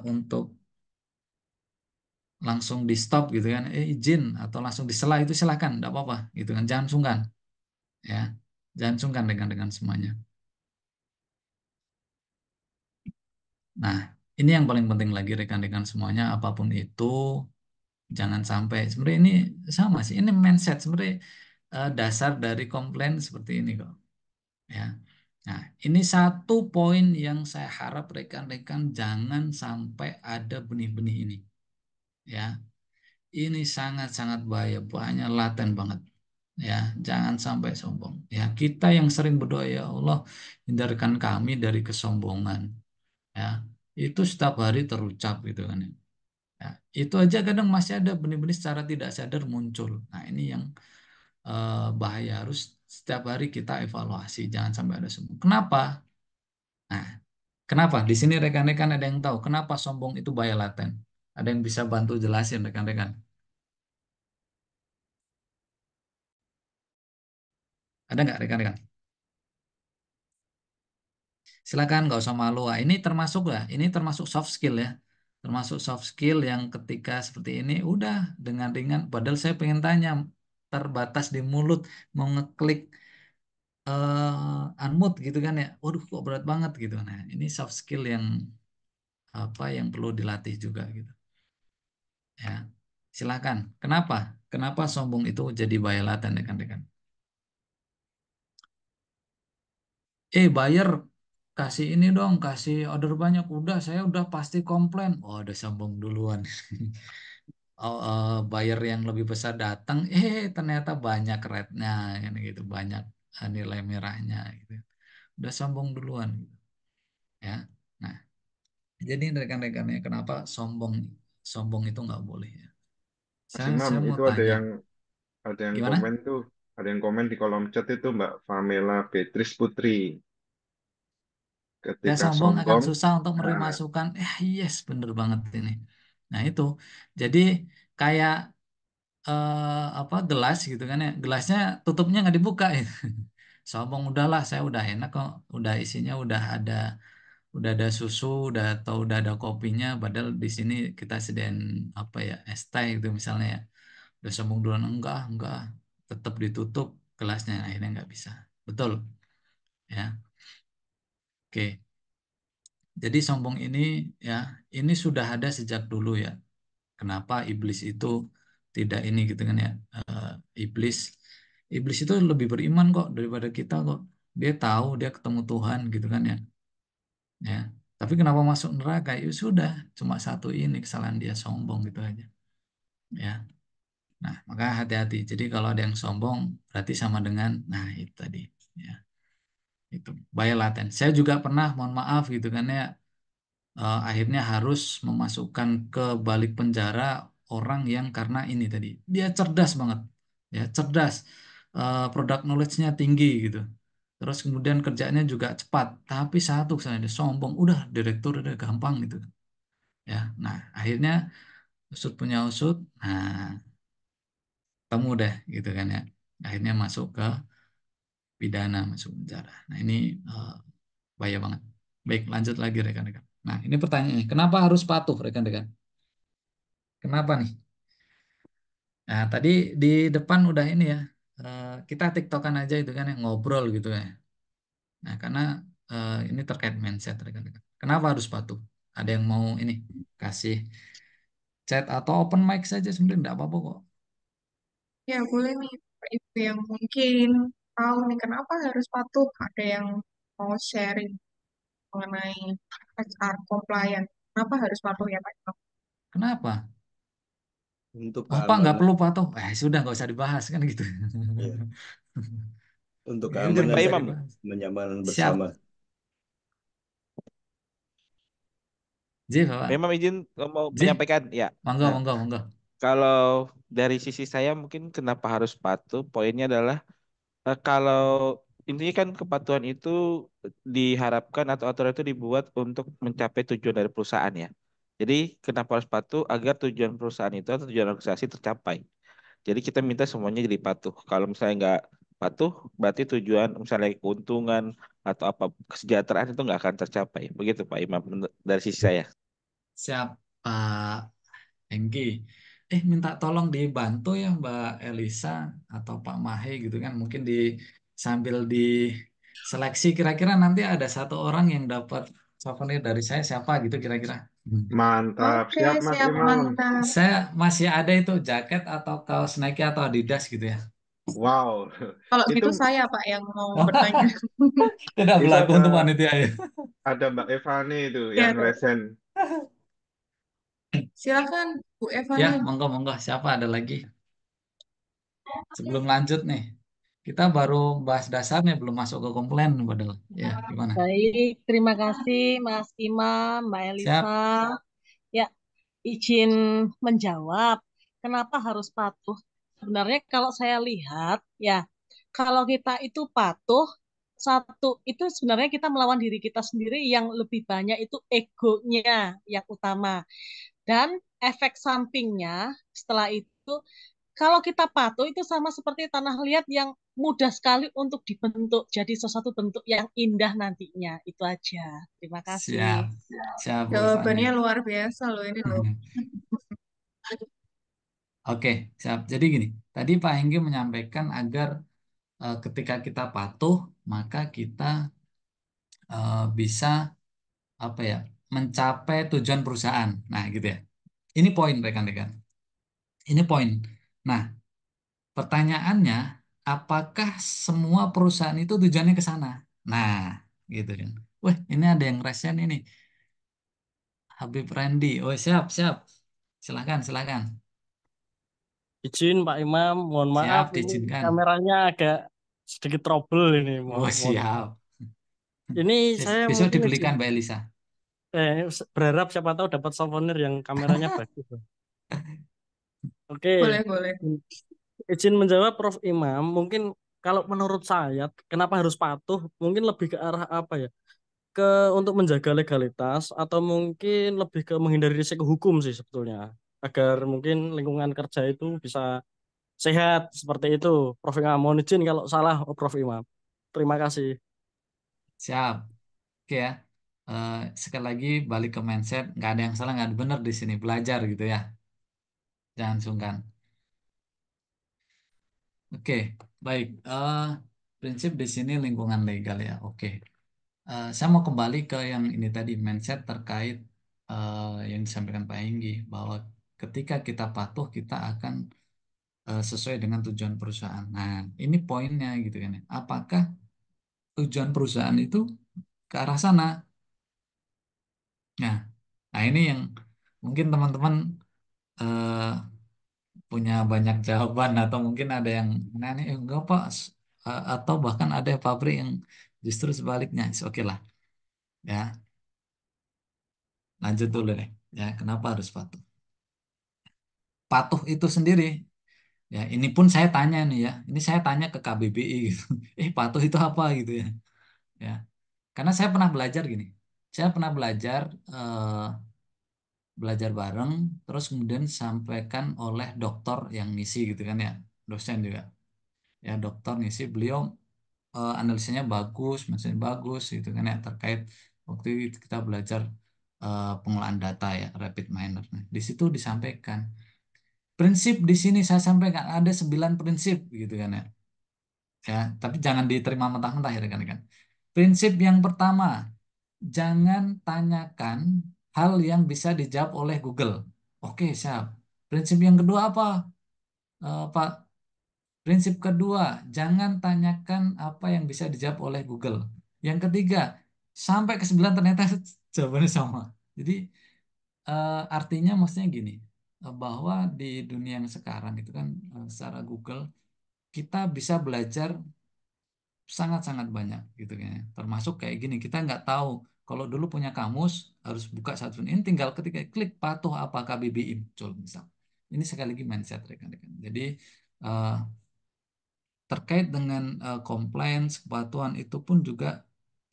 untuk langsung di stop gitu kan, izin atau langsung disela itu silakan, tidak apa-apa gitu kan, jangan sungkan ya, jangan sungkan dengan semuanya. Nah, ini yang paling penting lagi rekan-rekan semuanya, apapun itu jangan sampai, sebenarnya ini sama sih, ini mindset sebenarnya, dasar dari komplain seperti ini kok ya. Nah, ini satu poin yang saya harap rekan-rekan jangan sampai ada benih-benih ini ya. ini sangat-sangat bahaya, banyak laten banget. Ya, jangan sampai sombong. Ya, kita yang sering berdoa, ya Allah, hindarkan kami dari kesombongan. Ya, itu setiap hari terucap gitu kan ya. Ya, itu aja kadang masih ada benih-benih secara tidak sadar muncul. Nah, ini yang bahaya. Harus setiap hari kita evaluasi, jangan sampai ada sombong. Kenapa? Nah, kenapa? Di sini rekan-rekan ada yang tahu kenapa sombong itu bahaya laten? Ada yang bisa bantu jelasin rekan-rekan? Ada nggak rekan-rekan? Silakan, nggak usah malu. Ah, ini termasuk lah, ini termasuk soft skill ya. Termasuk soft skill yang ketika seperti ini udah dengan ringan. Padahal saya pengen tanya, terbatas di mulut, mau ngeklik unmute gitu kan ya. Waduh, kok berat banget gitu. Nah, ini soft skill yang apa yang perlu dilatih juga gitu. Ya, silakan. Kenapa? Kenapa sombong itu jadi bahaya laten rekan-rekan? Bayar kasih ini dong, kasih order banyak. Udah, saya udah pasti komplain. Oh, udah sombong duluan. Oh, buyer yang lebih besar datang, ternyata banyak rate-nya, kan gitu, banyak nilai merahnya, gitu. Udah sombong duluan, gitu. Ya. Nah, jadi rekan-rekannya kenapa sombong, sombong itu nggak boleh ya. Mas Saya, Imam, saya mau itu tanya, ada yang gimana? komen tuh, ada yang komen di kolom chat itu Mbak Pamela Beatrice Putri. Saya Ketika sombong akan sombong, susah untuk menerima nah, masukan. Yes, bener banget ini. Nah itu, jadi kayak apa gelas gitu kan ya, gelasnya tutupnya nggak dibuka ya. Sombong udahlah, saya udah enak kok, udah isinya udah ada susu, udah ada kopinya, padahal di sini kita sediain apa ya, es teh gitu misalnya ya. Udah sombong duluan, enggak, tetap ditutup gelasnya, akhirnya nggak bisa. Betul ya. Oke, jadi sombong ini ya, ini sudah ada sejak dulu ya. Kenapa iblis itu tidak ini gitu kan ya. Iblis iblis itu lebih beriman kok daripada kita kok. Dia tahu dia ketemu Tuhan gitu kan ya. Ya. Tapi kenapa masuk neraka? Ya sudah, cuma satu ini kesalahan dia, sombong gitu aja. Ya. Nah, maka hati-hati. Jadi kalau ada yang sombong berarti sama dengan nah itu tadi ya. Itu bahaya laten. Saya juga pernah mohon maaf gitu kan ya, akhirnya harus memasukkan ke balik penjara orang yang karena ini tadi dia cerdas banget ya, cerdas, product knowledge-nya tinggi gitu, terus kemudian kerjanya juga cepat, tapi satu saya dia sombong, udah direktur udah gampang gitu ya. Nah akhirnya usut punya usut, nah temu deh gitu kan ya, akhirnya masuk ke pidana, masuk penjara. Nah ini bahaya banget. Baik, lanjut lagi rekan-rekan. Nah ini pertanyaannya, kenapa harus patuh rekan-rekan? Kenapa nih? Nah, tadi di depan udah ini ya, kita tiktokan aja itu kan yang ngobrol gitu ya. Nah, karena ini terkait mindset rekan-rekan. Kenapa harus patuh? Ada yang mau ini kasih chat atau open mic saja sebenarnya enggak apa-apa kok. Ya, boleh nih, Pak Ibu yang mungkin tahu nih kenapa harus patuh. Ada yang mau sharing mengenai HR compliance. Kenapa harus patuh ya, Pak Ibu? Kenapa? Untuk Oh, Pak nggak keamanan, perlu patuh. Sudah nggak usah dibahas kan gitu. ya, untuk Ya udah Izin nggak keamanan Pak usah dan Imam. dibahas. kenyamanan Siap. bersama. Ji, Pak Bapak. Imam izin mau Ji, menyampaikan ya. monggo, Nah, monggo, monggo. kalau dari sisi saya mungkin kenapa harus patuh, poinnya adalah kalau intinya kan kepatuhan itu diharapkan atau aturan itu dibuat untuk mencapai tujuan dari perusahaan ya. Jadi kenapa harus patuh agar tujuan perusahaan itu atau tujuan organisasi tercapai. Jadi kita minta semuanya jadi patuh. Kalau misalnya nggak patuh, berarti tujuan misalnya keuntungan atau apa kesejahteraan itu nggak akan tercapai. Begitu Pak Imam dari sisi saya. Siap, Pak Enggi. Minta tolong dibantu ya Mbak Elisa atau Pak Mahe gitu kan. Mungkin sambil di seleksi kira-kira nanti ada satu orang yang dapat souvenir dari saya siapa gitu kira-kira. Hmm. mantap. Oke, Siap Mas siap, Imam. mantap. Saya masih ada itu jaket atau kaos Nike atau Adidas gitu ya. Wow. Kalau Itu gitu saya, Pak, yang mau bertanya. Tidak itu berlaku untuk panitia ya. ada Mbak Evani itu Ya, yang dong. resen. Silakan Bu Eva Ya, nih. monggo, monggo. Siapa ada lagi? Sebelum lanjut nih, kita baru bahas dasarnya, belum masuk ke komplain padahal. Ya, gimana? Baik, terima kasih Mas Imam, Mbak Elisa. Siap. Ya, izin menjawab, kenapa harus patuh? Sebenarnya kalau saya lihat, ya, kalau kita itu patuh, satu, itu sebenarnya kita melawan diri kita sendiri yang lebih banyak itu egonya yang utama. Dan efek sampingnya setelah itu, kalau kita patuh itu sama seperti tanah liat yang mudah sekali untuk dibentuk jadi sesuatu bentuk yang indah nantinya. Itu aja. Terima Siap. kasih. Siap, Bu Fani. Jawabannya luar biasa loh ini loh. Oke, siap. Jadi gini, tadi Pak Hengki menyampaikan agar ketika kita patuh, maka kita bisa apa ya, mencapai tujuan perusahaan. Nah, gitu ya. Ini poin rekan-rekan. Ini poin. Nah, pertanyaannya, apakah semua perusahaan itu tujuannya ke sana? Nah, gitu kan. Wah, ini ada yang resen ini. Habib Randy. Oh, siap, siap. Silakan, silakan. Izin Pak Imam, mohon maaf Siap, ini diizinkan. kameranya agak sedikit trouble ini. Oh, Mohon maaf. siap. Ini saya Besok mungkin izin, dibelikan Mbak Elisa. berharap siapa tahu dapat souvenir yang kameranya bagus. Oke, Boleh, boleh. izin menjawab Prof Imam. Mungkin kalau menurut saya, kenapa harus patuh? Mungkin lebih ke arah apa ya? Ke untuk menjaga legalitas atau mungkin lebih ke menghindari risiko hukum sih sebetulnya. Agar mungkin lingkungan kerja itu bisa sehat seperti itu. Prof Imam, mohon izin kalau salah, Prof Imam. Terima kasih. Siap. Oke ya. Sekali lagi balik ke mindset, nggak ada yang salah, nggak ada benar di sini. Belajar gitu ya. Jangan sungkan. Oke, baik. Prinsip di sini lingkungan legal ya. Oke. Saya mau kembali ke yang ini tadi, mindset terkait yang disampaikan Pak Henggi, bahwa ketika kita patuh, kita akan sesuai dengan tujuan perusahaan. Nah, ini poinnya gitu kan ya. Apakah tujuan perusahaan itu ke arah sana? Nah, nah ini yang mungkin teman-teman eh, punya banyak jawaban, atau mungkin ada yang nah ini enggak Pak. Atau bahkan ada pabrik yang justru sebaliknya. Oke lah ya, lanjut dulu deh ya, kenapa harus patuh. Patuh itu sendiri ya, ini pun saya tanya nih ya, ini saya tanya ke KBBI gitu. Patuh itu apa gitu ya. Ya, karena saya pernah belajar gini, saya pernah belajar bareng, terus kemudian disampaikan oleh dokter yang ngisi gitu kan ya, dosen juga ya, dokter ngisi, beliau analisanya bagus, mesinnya bagus gitu kan ya, terkait waktu itu kita belajar pengolahan data ya, rapid miner. Nah, di situ disampaikan prinsip, di sini saya sampaikan ada 9 prinsip gitu kan ya. Ya, tapi jangan diterima mentah-mentah ya rekan-rekan. Prinsip yang pertama, jangan tanyakan hal yang bisa dijawab oleh Google. Oke, siap. Prinsip yang kedua apa, Pak? Prinsip kedua, jangan tanyakan apa yang bisa dijawab oleh Google. Yang ketiga, sampai ke sembilan ternyata jawabannya sama. Jadi artinya maksudnya gini, bahwa di dunia yang sekarang itu kan secara Google kita bisa belajar sangat-sangat banyak gitu kan ya. Termasuk kayak gini, kita nggak tahu, kalau dulu punya kamus harus buka satu, ini tinggal ketika klik patuh apa KBBI muncul misal. Ini sekali lagi mindset rekan-rekan. Jadi eh, terkait dengan compliance, kepatuhan itu pun juga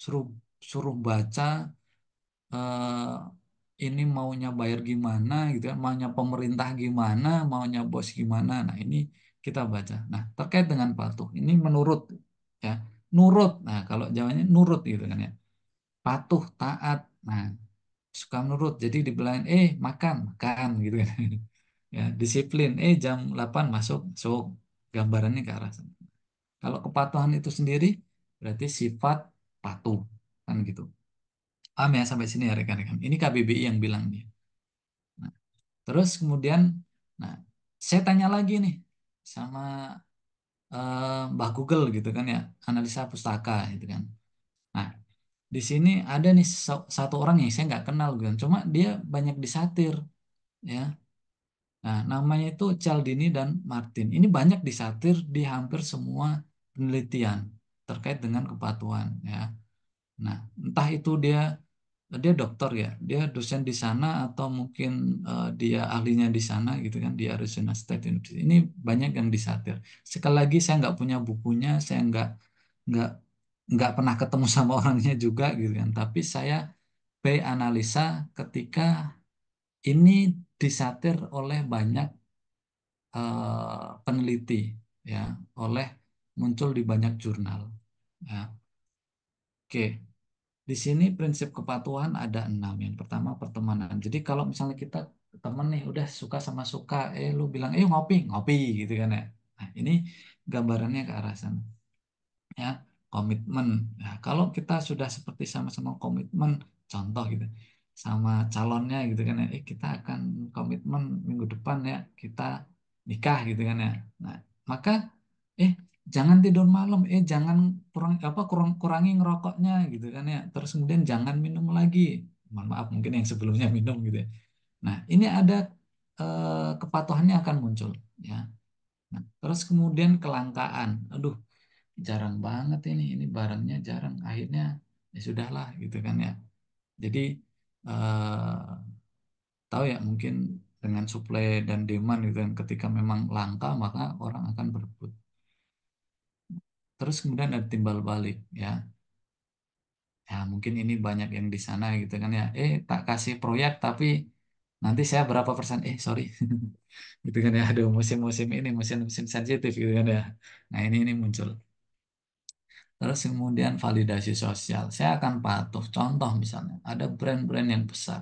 suruh suruh baca ini maunya bayar gimana gitu kan, maunya pemerintah gimana, maunya bos gimana. Nah, ini kita baca. Nah, terkait dengan patuh, ini menurut ya, nurut. Nah, kalau Jawanya nurut gitu kan ya. Patuh, taat. Nah, suka nurut. Jadi dibilangin makan, makan gitu kan. Ya, disiplin. Jam 8 masuk, masuk. Gambarannya ke arah sana. Kalau kepatuhan itu sendiri berarti sifat patuh kan gitu. Paham ya sampai sini ya rekan-rekan. Ini KBBI yang bilang nih. Nah, terus kemudian, nah saya tanya lagi nih sama Mbah Google gitu kan ya, analisa pustaka gitu kan. Nah, di sini ada nih satu orang yang saya nggak kenal gitu kan. Cuma dia banyak disatir ya. Nah, namanya itu Cialdini dan Martin. Ini banyak disatir di hampir semua penelitian terkait dengan kepatuhan, ya. Nah, entah itu dia dia dokter ya, dia dosen di sana atau mungkin dia ahlinya di sana gitu kan di Arizona State University. Ini banyak yang disatir. Sekali lagi saya nggak punya bukunya, saya nggak nggak pernah ketemu sama orangnya juga gitu kan. Tapi saya analisa ketika ini disatir oleh banyak peneliti ya, oleh muncul di banyak jurnal. Ya. Oke. Di sini prinsip kepatuhan ada 6. Yang pertama pertemanan. Jadi kalau misalnya kita temen nih udah suka sama suka, lu bilang, ngopi, ngopi gitu kan ya. Nah, ini gambarannya ke arah sana. Ya, komitmen. Nah, kalau kita sudah seperti sama-sama komitmen, contoh gitu, sama calonnya gitu kan ya, kita akan komitmen minggu depan ya, kita nikah gitu kan ya. Nah, maka eh jangan tidur malam, jangan kurangi ngerokoknya gitu kan ya. Terus kemudian jangan minum lagi. Mohon maaf mungkin yang sebelumnya minum gitu ya. Nah, ini ada kepatuhannya akan muncul ya. Nah, terus kemudian kelangkaan. Aduh, jarang banget ini barangnya jarang. Akhirnya ya sudahlah gitu kan ya. Jadi tahu ya mungkin dengan supply dan demand gitu kan ketika memang langka maka orang akan berebut. Terus kemudian ada timbal balik ya. Ya mungkin ini banyak yang di sana gitu kan ya. Tak kasih proyek tapi nanti saya berapa persen? Sorry. Gitu kan ya. Aduh musim-musim ini musim-musim sensitif gitu kan ya. Nah ini muncul. Terus kemudian validasi sosial. Saya akan patuh. Contoh misalnya ada brand-brand yang besar.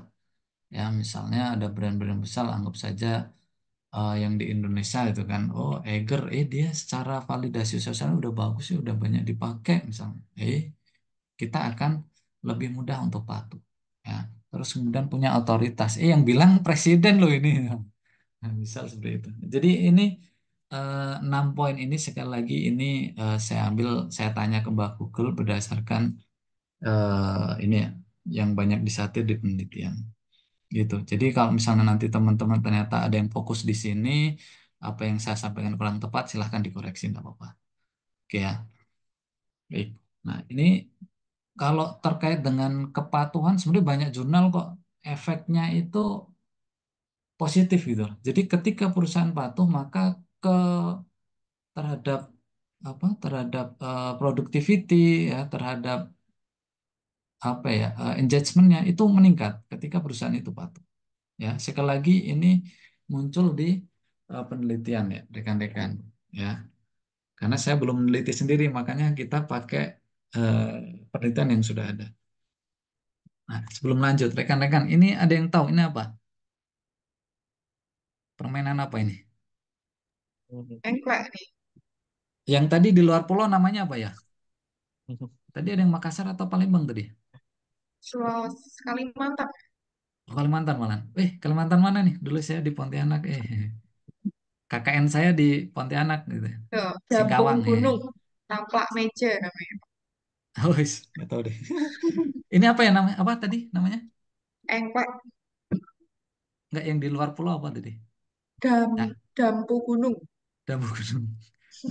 Ya misalnya ada brand-brand yang besar anggap saja yang di Indonesia itu kan. Oh Eiger, dia secara validasi sosial udah bagus ya, udah banyak dipakai misalnya. Kita akan lebih mudah untuk patuh. Ya. Terus kemudian punya otoritas. Yang bilang presiden loh ini. Nah, misal seperti itu. Jadi ini 6 poin ini sekali lagi ini saya tanya ke Mbak Google berdasarkan ini ya yang banyak disatir di penelitian gitu. Jadi kalau misalnya nanti teman-teman ternyata ada yang fokus di sini, apa yang saya sampaikan kurang tepat, silahkan dikoreksi, nggak apa-apa. Oke ya. Baik. Nah ini kalau terkait dengan kepatuhan sebenarnya banyak jurnal kok efeknya itu positif gitu. Jadi ketika perusahaan patuh maka ke terhadap terhadap productivity ya terhadap engagementnya itu meningkat ketika perusahaan itu patuh. Ya sekali lagi ini muncul di penelitian ya rekan-rekan ya. Karena saya belum meneliti sendiri makanya kita pakai eh, penelitian yang sudah ada. Nah, sebelum lanjut, rekan-rekan, ini ada yang tahu ini apa? Permainan apa ini? Engklek nih. Yang tadi di luar pulau namanya apa ya? Tadi ada yang Makassar atau Palembang tadi? Sulawesi Kalimantan. Oh, Kalimantan malah. Kalimantan mana nih? Dulu saya di Pontianak. KKN saya di Pontianak gitu. Jampung Singkawang. Gunung. Tamplak Meja namanya. Oh, nggak tahu deh. Ini apa ya namanya? Apa tadi namanya? Engklek. Nggak yang di luar pulau apa tadi? Nah, Dampu Gunung. Dambu Gunung.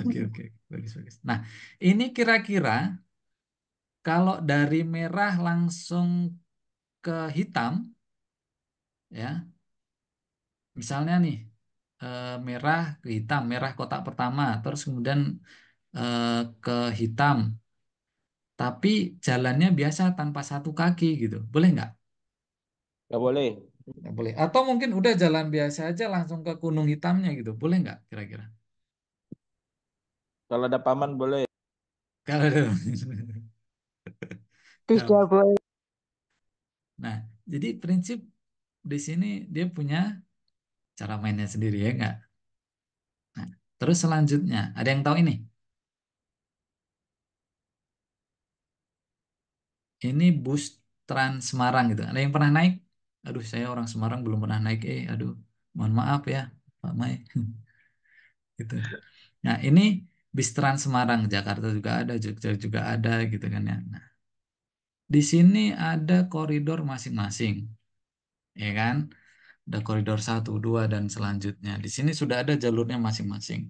Oke, oke. Bagus, bagus. Nah, ini kira-kira kalau dari merah langsung ke hitam, ya, misalnya nih, merah ke hitam, merah kotak pertama, terus kemudian eh, ke hitam, tapi jalannya biasa tanpa satu kaki gitu, boleh nggak? Nggak boleh. Nggak boleh. Atau mungkin udah jalan biasa aja langsung ke gunung hitamnya gitu, boleh nggak kira-kira? Kalau ada paman boleh. Kalau ada- Tidak boleh. Nah, jadi prinsip di sini dia punya cara mainnya sendiri ya nggak? Nah, terus selanjutnya, ada yang tahu ini? Ini bus Trans Semarang gitu. Ada yang pernah naik? Aduh, saya orang Semarang belum pernah naik. Aduh, mohon maaf ya, Pak Mai. Gitu. Nah, ini bis Trans Semarang, Jakarta juga ada, Jogja juga ada, gitu kan ya. Nah, di sini ada koridor masing-masing, ya kan? Ada koridor 1, 2, dan selanjutnya. Di sini sudah ada jalurnya masing-masing.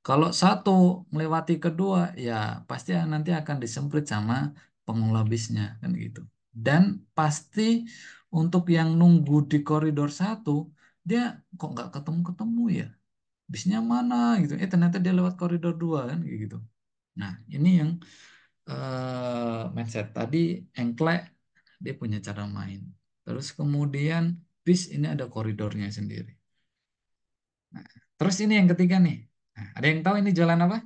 Kalau satu melewati kedua, ya pasti nanti akan disemprit sama pengelola bisnya, kan gitu. Dan pasti untuk yang nunggu di koridor 1, dia kok nggak ketemu-ketemu ya? Bisnya mana gitu? Ternyata dia lewat koridor 2 kan kayak gitu. Nah, ini yang mindset tadi engklek dia punya cara main. Terus kemudian bis ini ada koridornya sendiri. Nah, terus ini yang ketiga nih. Nah, ada yang tahu ini jalan apa?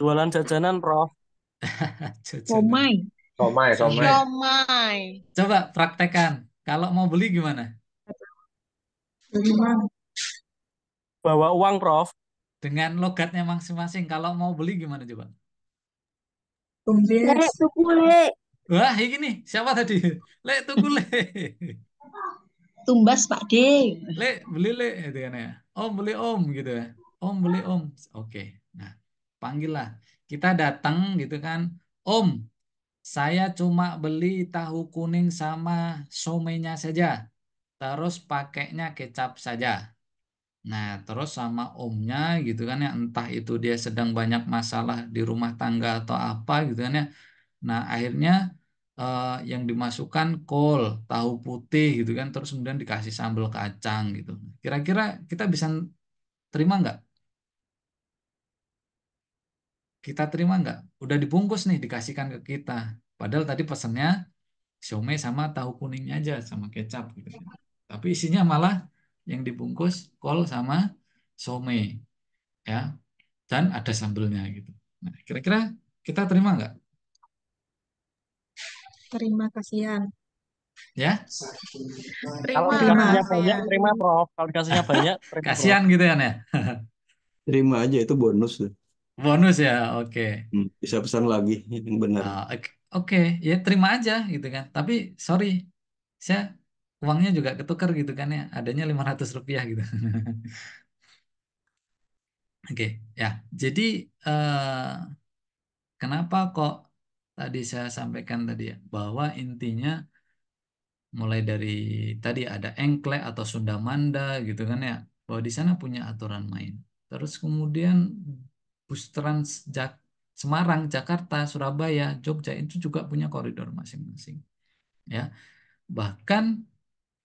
Jualan jajanan, Prof. Jajanan. Somai. Somai, somai. Siomay. Coba praktekkan. Kalau mau beli gimana? Gimana? Bawa uang, Prof. Dengan logatnya masing-masing. Kalau mau beli gimana coba? Tumbes. Wah, ini nih. Siapa tadi? Le, tunggu le. Tumbas Pak D. Le, beli le. Gitu kan ya. Om, beli om. Gitu ya. Om, beli om. Oke. Nah, panggillah. Kita datang gitu kan. Om, saya cuma beli tahu kuning sama somenya saja. Terus pakainya kecap saja. Nah, terus sama omnya gitu kan ya, entah itu dia sedang banyak masalah di rumah tangga atau apa gitu kan ya. Nah, akhirnya yang dimasukkan kol, tahu putih gitu kan, terus kemudian dikasih sambal kacang gitu. Kira-kira kita bisa terima nggak? Kita terima nggak? Udah dibungkus nih, dikasihkan ke kita. Padahal tadi pesennya siomay sama tahu kuningnya aja sama kecap gitu kan. Tapi isinya malah yang dibungkus kol sama siomay ya, dan ada sambelnya gitu. Nah, kira-kira kita terima nggak? Terima kasihan. Ya, Kalau Terima. dikasihnya banyak, Kasihan. terima, Prof. Kalau dikasihnya banyak, terima, Prof. kasihan gitu kan ya. Terima aja itu bonus tuh. Bonus ya, oke. Bisa pesan lagi yang benar. Oke, oke, ya terima aja gitu kan. Tapi sorry, saya uangnya juga ketukar gitu kan ya. Adanya Rp500 gitu. Oke, ya. Jadi kenapa kok tadi saya sampaikan tadi ya bahwa intinya mulai dari tadi ada engklek atau Sundamanda gitu kan ya, bahwa di sana punya aturan main. Terus kemudian bus Trans Semarang, Jakarta, Surabaya, Jogja itu juga punya koridor masing-masing ya. Bahkan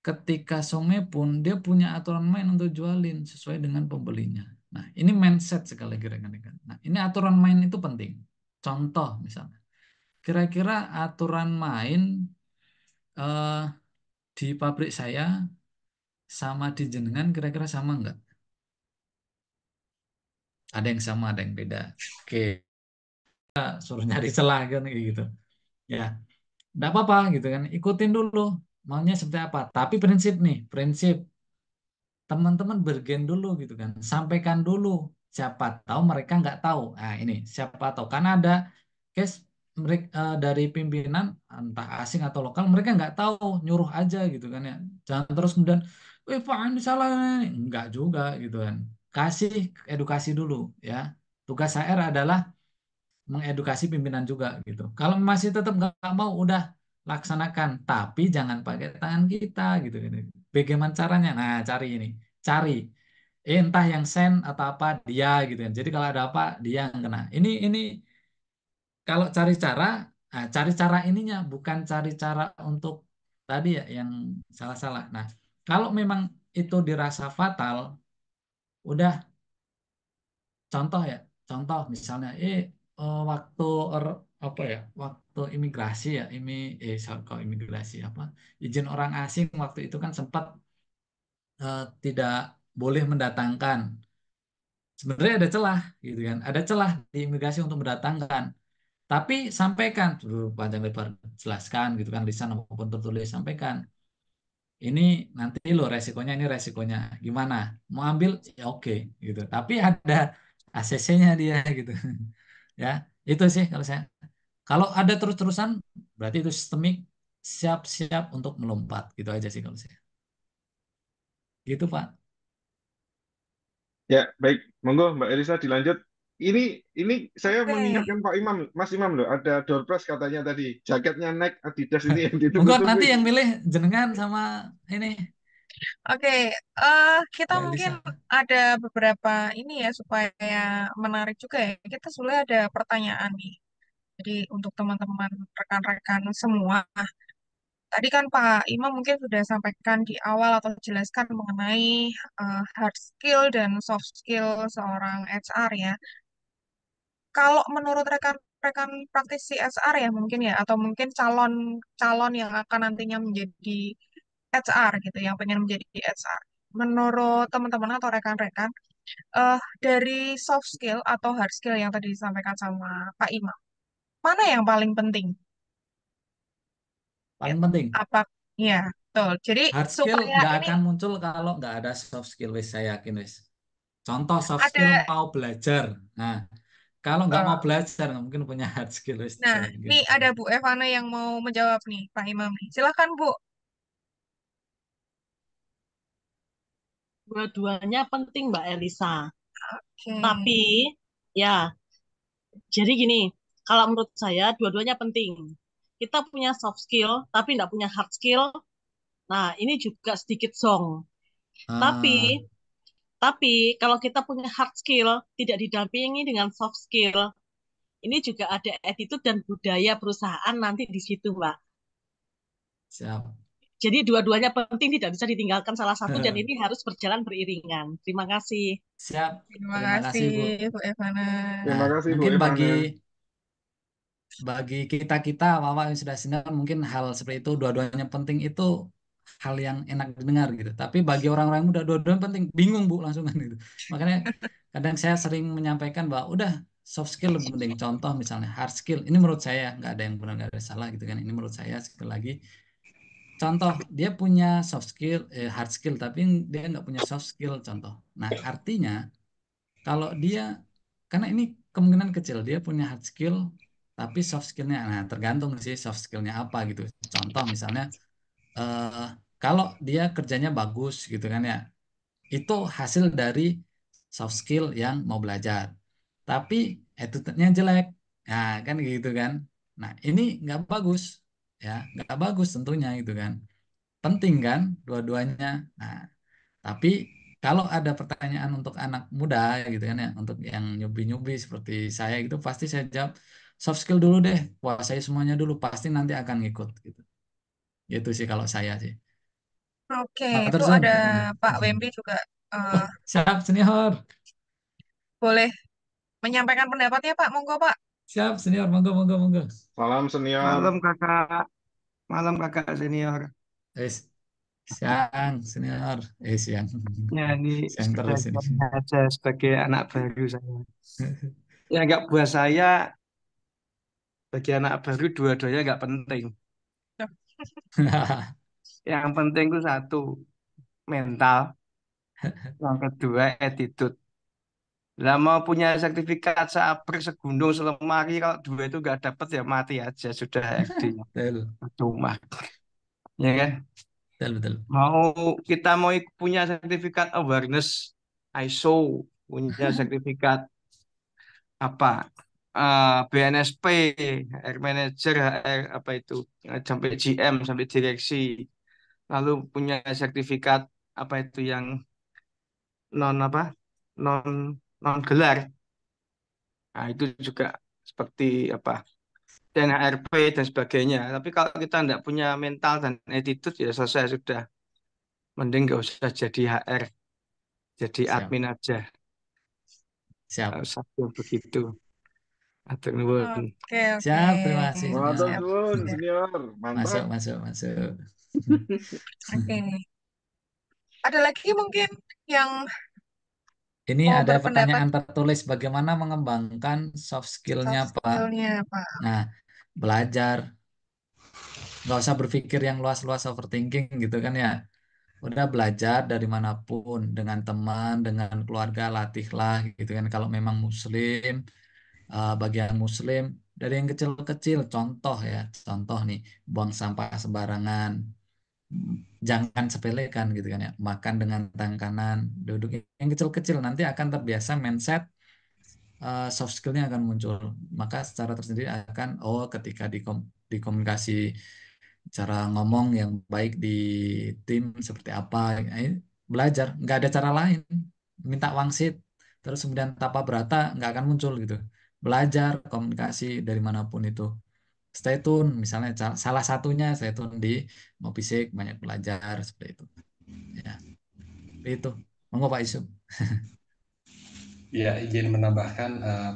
ketika Some pun dia punya aturan main untuk jualin sesuai dengan pembelinya. Nah, ini mindset sekali lagi rekan-rekan. Nah, ini aturan main itu penting. Contoh misalnya, kira-kira aturan main eh, di pabrik saya sama di jenengan kira-kira sama nggak? Ada yang sama, ada yang beda. Oke, kita suruh nyari celah kan kayak gitu. Ya, nggak apa-apa gitu kan. Ikutin dulu maunya seperti apa. Tapi prinsip nih, prinsip teman-teman bergen dulu gitu kan. Sampaikan dulu. Siapa tahu mereka nggak tahu. Nah ini siapa tahu karena ada case mereka dari pimpinan entah asing atau lokal mereka nggak tahu nyuruh aja gitu kan ya. Jangan terus kemudian, wih Pak ini salah ini." Nggak juga gitu kan. Kasih edukasi dulu ya. Tugas HR adalah mengedukasi pimpinan juga gitu. Kalau masih tetap nggak mau, udah laksanakan, tapi jangan pakai tangan kita gitu gitu. Bagaimana caranya? Nah, cari ini, cari. Entah yang send atau apa dia gitu kan. Jadi kalau ada apa dia yang kena. Ini kalau cari cara, nah, cari cara ininya, bukan cari cara untuk tadi ya yang salah-salah. Nah, kalau memang itu dirasa fatal, udah contoh ya, contoh misalnya, waktu apa ya, waktu imigrasi ya, kok imigrasi apa, izin orang asing waktu itu kan sempat tidak boleh mendatangkan. Sebenarnya ada celah, gitu kan, ada celah di imigrasi untuk mendatangkan. Tapi sampaikan, panjang lebar jelaskan, gitu kan, lisan maupun tertulis, sampaikan. Ini nanti lo resikonya, ini resikonya gimana, mau ambil ya oke gitu, tapi ada ACC-nya dia gitu. Ya itu sih kalau saya, kalau ada terus-terusan berarti itu sistemik, siap-siap untuk melompat gitu aja sih kalau saya gitu Pak. Ya, baik. Monggo Mbak Elisa dilanjut. ini saya Oke. mengingatkan Pak Imam, Mas Imam loh, ada door prize katanya tadi. Jaketnya Nike Adidas ini yang Monggo ditunggu-tunggu nanti ini. yang milih jenengan sama ini Oke, kita Mbak mungkin Elisa. ada beberapa ini ya supaya menarik juga ya. Kita sebenarnya ada pertanyaan nih. Jadi untuk teman-teman rekan-rekan semua, tadi kan Pak Imam mungkin sudah sampaikan di awal atau jelaskan mengenai hard skill dan soft skill seorang HR ya. Kalau menurut rekan-rekan praktisi HR ya mungkin ya, atau mungkin calon yang akan nantinya menjadi HR gitu, yang pengen menjadi HR. Menurut teman-teman atau rekan-rekan, dari soft skill atau hard skill yang tadi disampaikan sama Pak Imam, mana yang paling penting? Ya, Paling penting. apa? Ya, betul. Jadi Hard skill supaya nggak ini akan muncul kalau nggak ada soft skill, wis saya yakin wis. Contoh soft skill ada, mau belajar. Nah, kalau nggak mau eh, belajar nggak mungkin punya hard skill, wis nah, saya yakin. nih ada Bu Evana yang mau menjawab nih, Pak Imam nih. Silakan Bu. Dua-duanya penting, Mbak Elisa. Oke. Tapi ya, jadi gini, kalau menurut saya dua-duanya penting. Kita punya soft skill, tapi nggak punya hard skill. Nah, ini juga sedikit zong. Tapi, Ah, tapi kalau kita punya hard skill, tidak didampingi dengan soft skill, ini juga ada attitude dan budaya perusahaan nanti di situ, Mbak. siap. Jadi dua-duanya penting, tidak bisa ditinggalkan salah satu, dan ini harus berjalan beriringan. Terima kasih. Siap. Terima Terima kasih kasih, Bu. Bu Evana. Terima Nah, kasih Bu mungkin Ivana. bagi kita Wawa yang sudah senior mungkin hal seperti itu dua-duanya penting itu hal yang enak didengar gitu. Tapi bagi orang-orang muda dua-duanya penting, bingung Bu langsung kan gitu. Makanya kadang saya sering menyampaikan bahwa udah soft skill lebih penting. Contoh misalnya hard skill. Ini menurut saya nggak ada yang benar nggak ada yang salah gitu kan. Ini menurut saya sekali lagi. Contoh dia punya soft skill, hard skill tapi dia nggak punya soft skill. Contoh. Nah artinya kalau dia karena ini kemungkinan kecil dia punya hard skill tapi soft skillnya nah tergantung sih soft skillnya apa gitu contoh misalnya eh, kalau dia kerjanya bagus gitu kan ya itu hasil dari soft skill yang mau belajar tapi attitude-nya jelek nah kan gitu kan nah ini nggak bagus ya nggak bagus tentunya gitu kan penting kan dua-duanya nah tapi kalau ada pertanyaan untuk anak muda gitu kan ya, untuk yang nyubi-nyubi seperti saya gitu, pasti saya jawab soft skill dulu deh, kuasai semuanya dulu, pasti nanti akan ngikut gitu. Gitu sih kalau saya sih. Oke, Matur itu suwun. ada Pak Wemby juga Wah, siap senior. boleh menyampaikan pendapatnya Pak. Monggo Pak. Siap senior, monggo monggo monggo. Salam senior. Malam kakak, malam kakak senior. Eh, siang senior. Siang. Ya ini Siang terus ini. sebagai aja sebagai anak baru saya. Ya nggak buat saya bagi anak baru dua-duanya nggak penting. Yang penting itu satu mental, yang kedua attitude. Lah mau punya sertifikat seaper segunung selemari kalau dua itu nggak dapet ya mati aja sudah RD Betul, cuma ya kan. betul, betul. Mau kita mau punya sertifikat awareness ISO, punya sertifikat apa BNSP, Air Manager, HR apa itu sampai GM sampai direksi, lalu punya sertifikat apa itu yang non apa non non gelar, nah itu juga seperti apa dan HRP dan sebagainya. Tapi kalau kita tidak punya mental dan attitude ya selesai sudah, mending nggak usah jadi HR, jadi Siap, admin aja. siap. Satu begitu. Atur nuwun. Oke, oke. Siap, terima kasih Matur senior. Siap, suwun siap. senior. Masuk, Mantap. masuk, masuk. Oke. Ada lagi mungkin yang Ini mau ada berpendapat pertanyaan tertulis bagaimana mengembangkan soft skillnya soft Pak. skill-nya Pak? Nah, belajar, nggak usah berpikir yang luas-luas overthinking gitu kan ya. Udah belajar dari manapun, dengan teman, dengan keluarga, latihlah gitu kan. Kalau memang Muslim, bagian Muslim, dari yang kecil-kecil, contoh ya, contoh nih, buang sampah sembarangan, jangan sepelekan gitu kan ya makan dengan tangan kanan duduk yang kecil-kecil nanti akan terbiasa mindset soft skillnya akan muncul. Maka secara tersendiri akan, ketika di komunikasi, cara ngomong yang baik di tim seperti apa, belajar, nggak ada cara lain. Minta wangsit, terus kemudian tapa berata nggak akan muncul gitu. Belajar komunikasi dari manapun itu. Stay tune, misalnya salah satunya stay tune di Mopisik, banyak belajar seperti itu. Ya, itu. Monggo Pak Yusuf. Ya, izin menambahkan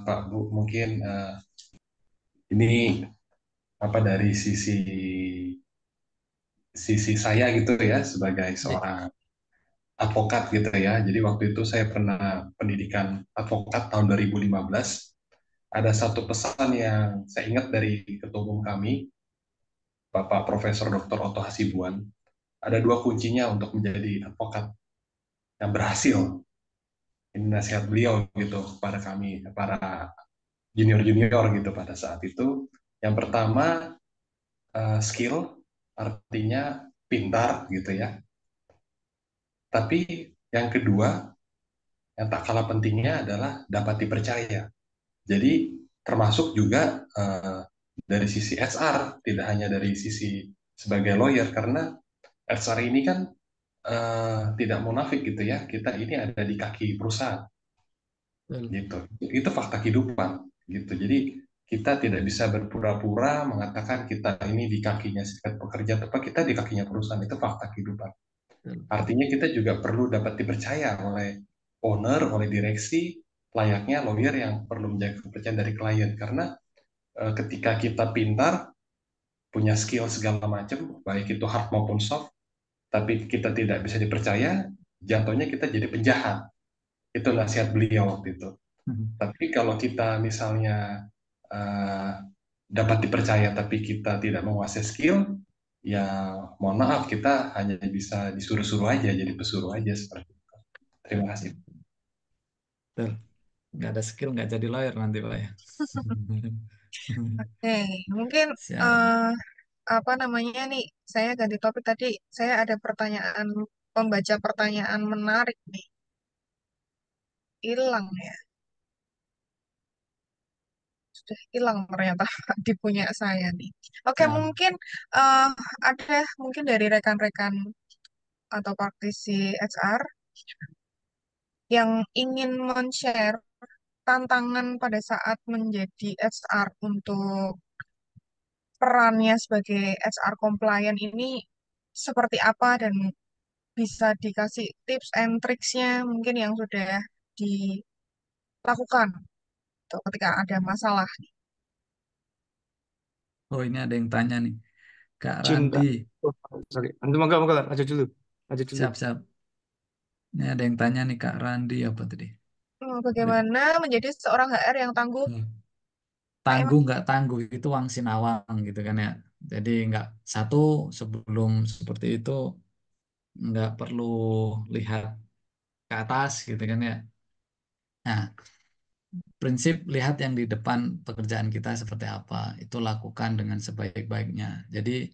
Pak Bu, mungkin ini apa dari sisi saya gitu ya sebagai Ya, seorang advokat gitu ya. Jadi waktu itu saya pernah pendidikan advokat tahun 2015. Ada satu pesan yang saya ingat dari ketua umum kami, Bapak Profesor Dr. Otto Hasibuan. Ada dua kuncinya untuk menjadi advokat yang berhasil. Ini nasihat beliau gitu kepada kami, para junior-junior gitu pada saat itu. Yang pertama, skill, artinya pintar gitu ya. Tapi yang kedua, yang tak kalah pentingnya adalah dapat dipercaya. Jadi termasuk juga dari sisi HR, tidak hanya dari sisi sebagai lawyer, karena HR ini kan tidak munafik gitu ya, kita ini ada di kaki perusahaan betul. gitu. Itu fakta kehidupan gitu. Jadi kita tidak bisa berpura-pura mengatakan kita ini di kakinya serikat pekerja, tapi kita di kakinya perusahaan. Itu fakta kehidupan. Betul. Artinya kita juga perlu dapat dipercaya oleh owner, oleh direksi, layaknya lawyer yang perlu menjaga kepercayaan dari klien. Karena ketika kita pintar, punya skill segala macam, baik itu hard maupun soft, tapi kita tidak bisa dipercaya, jatuhnya kita jadi penjahat. Itu nasihat beliau waktu itu. Tapi kalau kita misalnya eh, dapat dipercaya tapi kita tidak menguasai skill, ya mohon maaf kita hanya bisa disuruh-suruh aja, jadi pesuruh aja seperti itu. Terima kasih. Betul. Nggak ada skill, nggak jadi lawyer nanti Pak ya. Oke, mungkin Siap. apa namanya nih? Saya ganti topik tadi. Saya ada pertanyaan, pembaca pertanyaan menarik nih. Hilang ya, sudah hilang ternyata di punya saya nih. Oke, Siap. mungkin ada mungkin dari rekan-rekan atau praktisi HR yang ingin men-share tantangan pada saat menjadi HR untuk perannya sebagai HR compliant ini seperti apa dan bisa dikasih tips and tricksnya mungkin yang sudah dilakukan tuh, ketika ada masalah. Oh, ini ada yang tanya nih. Kak Cinta. Randi. Oh, sorry. Nanti monggo, lanjut dulu. Lanjut dulu. Siap. Ini ada yang tanya nih Kak Randi apa tadi? Bagaimana menjadi seorang HR yang tangguh, Hmm. Pak Imam? Tangguh nggak tangguh itu wang sinawang gitu kan ya. Jadi nggak satu, sebelum seperti itu nggak perlu lihat ke atas gitu kan ya. Nah, prinsip lihat yang di depan pekerjaan kita seperti apa, itu lakukan dengan sebaik-baiknya. Jadi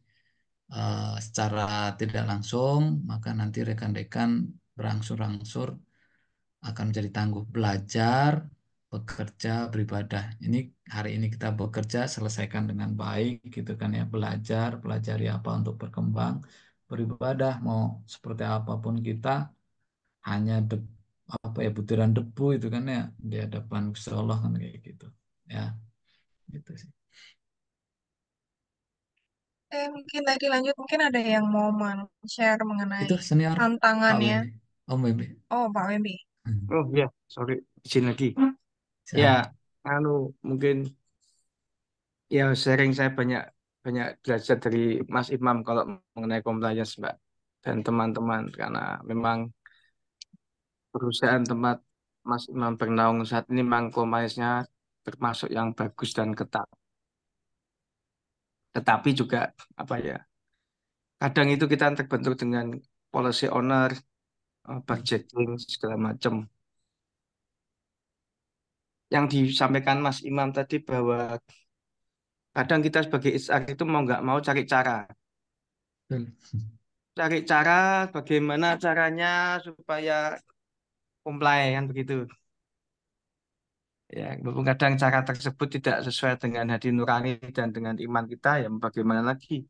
secara tidak langsung maka nanti rekan-rekan berangsur-angsur akan menjadi tangguh, belajar, bekerja, beribadah. Ini hari ini kita bekerja, selesaikan dengan baik gitu kan ya, belajar, pelajari apa untuk berkembang, beribadah mau seperti apapun kita, hanya apa ya, butiran debu itu kan ya di hadapan Gusti Allah kan, kayak gitu. Ya, gitu sih. Mungkin tadi lanjut, mungkin ada yang mau share Itu mengenai senior Pak tantangannya. Wimbi. Om Wimbi. Oh, Pak Wembi. Oh ya, sorry. Izin lagi. Ya, Siap. mungkin ya sharing saya banyak banyak belajar dari Mas Imam kalau mengenai compliance, Mbak, dan teman-teman karena memang perusahaan tempat Mas Imam bernaung saat ini memang compliance-nya termasuk yang bagus dan ketat. Tetapi juga apa ya? Kadang itu kita terbentur dengan policy owner, budgeting segala macam. Yang disampaikan Mas Imam tadi bahwa kadang kita sebagai HR itu mau nggak mau Betul. cari cara bagaimana caranya supaya comply kan begitu. Ya, walaupun kadang cara tersebut tidak sesuai dengan hati nurani dan dengan iman kita, ya bagaimana lagi.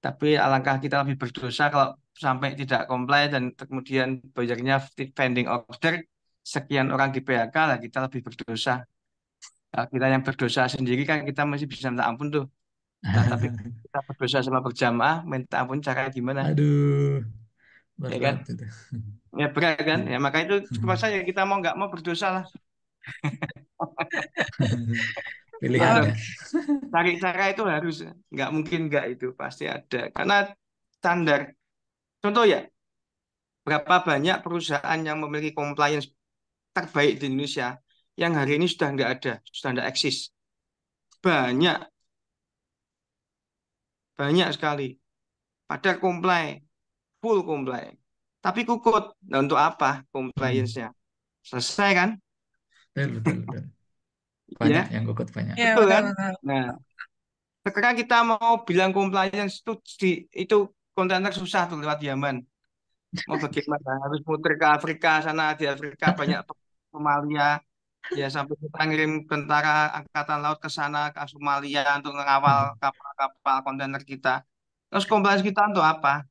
Tapi alangkah kita lebih berdosa kalau sampai tidak comply dan kemudian bayarnya pending order, sekian orang di PHK, lah kita lebih berdosa. Kalau kita yang berdosa sendiri kan kita masih bisa minta ampun tuh. Nah, tapi kita berdosa sama berjamaah, minta ampun cara gimana? Aduh, Ya kan? berat itu. Ya berat kan? Iya. Ya maka itu cuma saja kita mau nggak mau berdosa lah. Itu Pilihan ada ya. cari cara itu harus, nggak mungkin nggak, itu pasti ada. Karena standar. Contoh ya, berapa banyak perusahaan yang memiliki compliance terbaik di Indonesia yang hari ini sudah nggak ada, sudah nggak eksis. Banyak, banyak sekali. Padahal comply, full comply. Tapi kukut. Nah, untuk apa compliance-nya? Selesai kan? Betul, betul, betul. Banyak Ya, yang kukut banyak. Ya, betul kan? betul-betul. Nah, sekarang kita mau bilang compliance itu kontainer susah tuh lewat Yaman. Mau bagaimana? Harus muter ke Afrika sana, di Afrika banyak Somalia. Ya sampai kita ngirim tentara angkatan laut ke sana ke Somalia untuk mengawal kapal-kapal kontainer kita. Terus compliance kita untuk apa?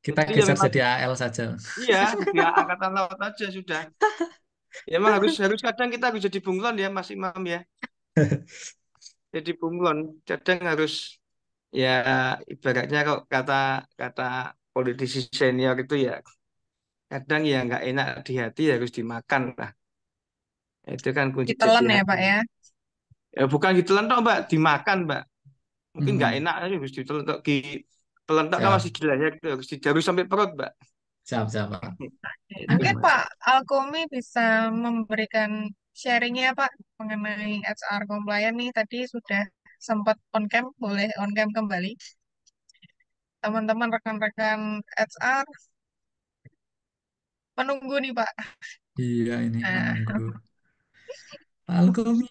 Kita Jadi ya geser memang jadi AL saja. iya, dia angkatan laut aja sudah. Ya memang harus harus kadang kita harus jadi bunglon ya Mas Imam ya. Jadi bunglon kadang harus, ya ibaratnya kok kata kata politisi senior itu ya, kadang ya nggak enak di hati harus dimakan lah. Itu kan kunci jadi Ditelan ya, hati. Pak ya. Ya bukan ditelan toh Mbak, dimakan Mbak. Mungkin nggak Hmm, enak aja harus ditelan tok, ditelan tok kan siap, masih gila ya, gitu. Harus dijarus sampai perut Mbak. siap, siap, Pak. Itu Mungkin Mbak. Pak Alkomi bisa memberikan sharingnya Pak mengenai HR compliance nih. Tadi sudah sempat on cam, boleh on cam kembali. Teman-teman rekan-rekan HR menunggu nih Pak. Iya, ini Nah, menunggu. Pak Alkomi.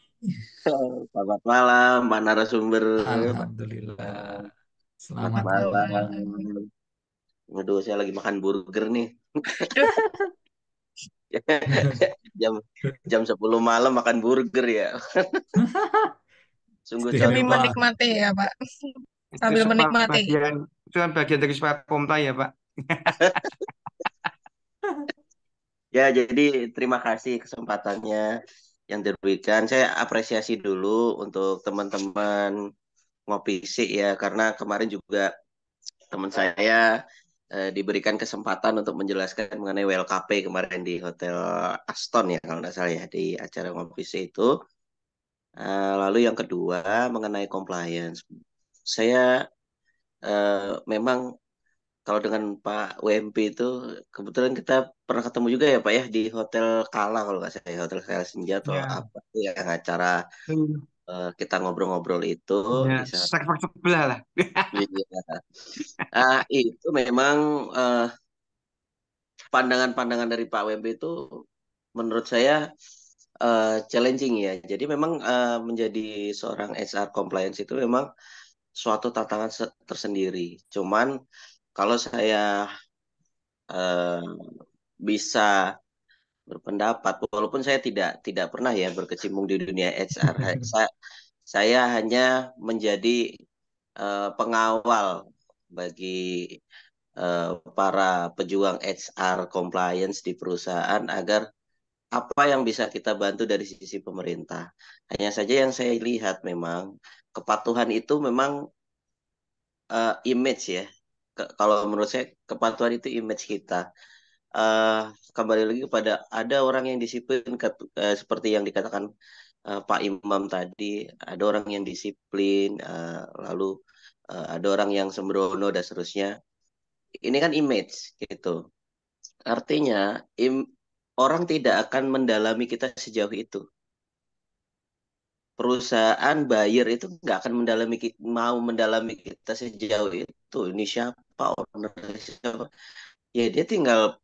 Selamat malam, Pak narasumber. Pak. Alhamdulillah. Selamat Selamat malam. malam. Aduh, saya lagi makan burger nih. Jam jam 10 malam makan burger ya. Sungguh Demi cocok. Istimewa. menikmati ya Pak. Itu Sambil sebab menikmati. bagian, itu kan bagian dari sepak kompla ya Pak. Ya, jadi terima kasih kesempatannya yang diberikan. Saya apresiasi dulu untuk teman-teman Ngopi Sik ya, karena kemarin juga teman saya diberikan kesempatan untuk menjelaskan mengenai WLKP kemarin di Hotel Aston ya, kalau nggak salah ya, di acara Ngopi Sik itu. Lalu yang kedua mengenai compliance. Saya memang kalau dengan Pak WMP itu kebetulan kita pernah ketemu juga ya Pak ya di Hotel Kala kalau nggak salah ya, Hotel Kala Senja atau Ya, apa yang acara itu, kita ngobrol-ngobrol itu ya di saat server sebelah lah. iya. Itu memang eh, pandangan-pandangan dari Pak WMP itu menurut saya challenging ya. Jadi memang menjadi seorang HR compliance itu memang suatu tantangan tersendiri. Cuman kalau saya eh, bisa berpendapat, walaupun saya tidak pernah ya berkecimpung di dunia HR, saya hanya menjadi pengawal bagi para pejuang HR compliance di perusahaan agar apa yang bisa kita bantu dari sisi pemerintah. Hanya saja yang saya lihat memang kepatuhan itu memang image ya. Kalau menurut saya kepatuhan itu image kita. eh Kembali lagi kepada ada orang yang disiplin seperti yang dikatakan Pak Imam tadi, ada orang yang disiplin, lalu ada orang yang sembrono dan seterusnya. Ini kan image gitu. Artinya orang tidak akan mendalami kita sejauh itu. Perusahaan buyer itu nggak akan mau mendalami kita sejauh itu. Ini siapa owner siapa? Ya dia tinggal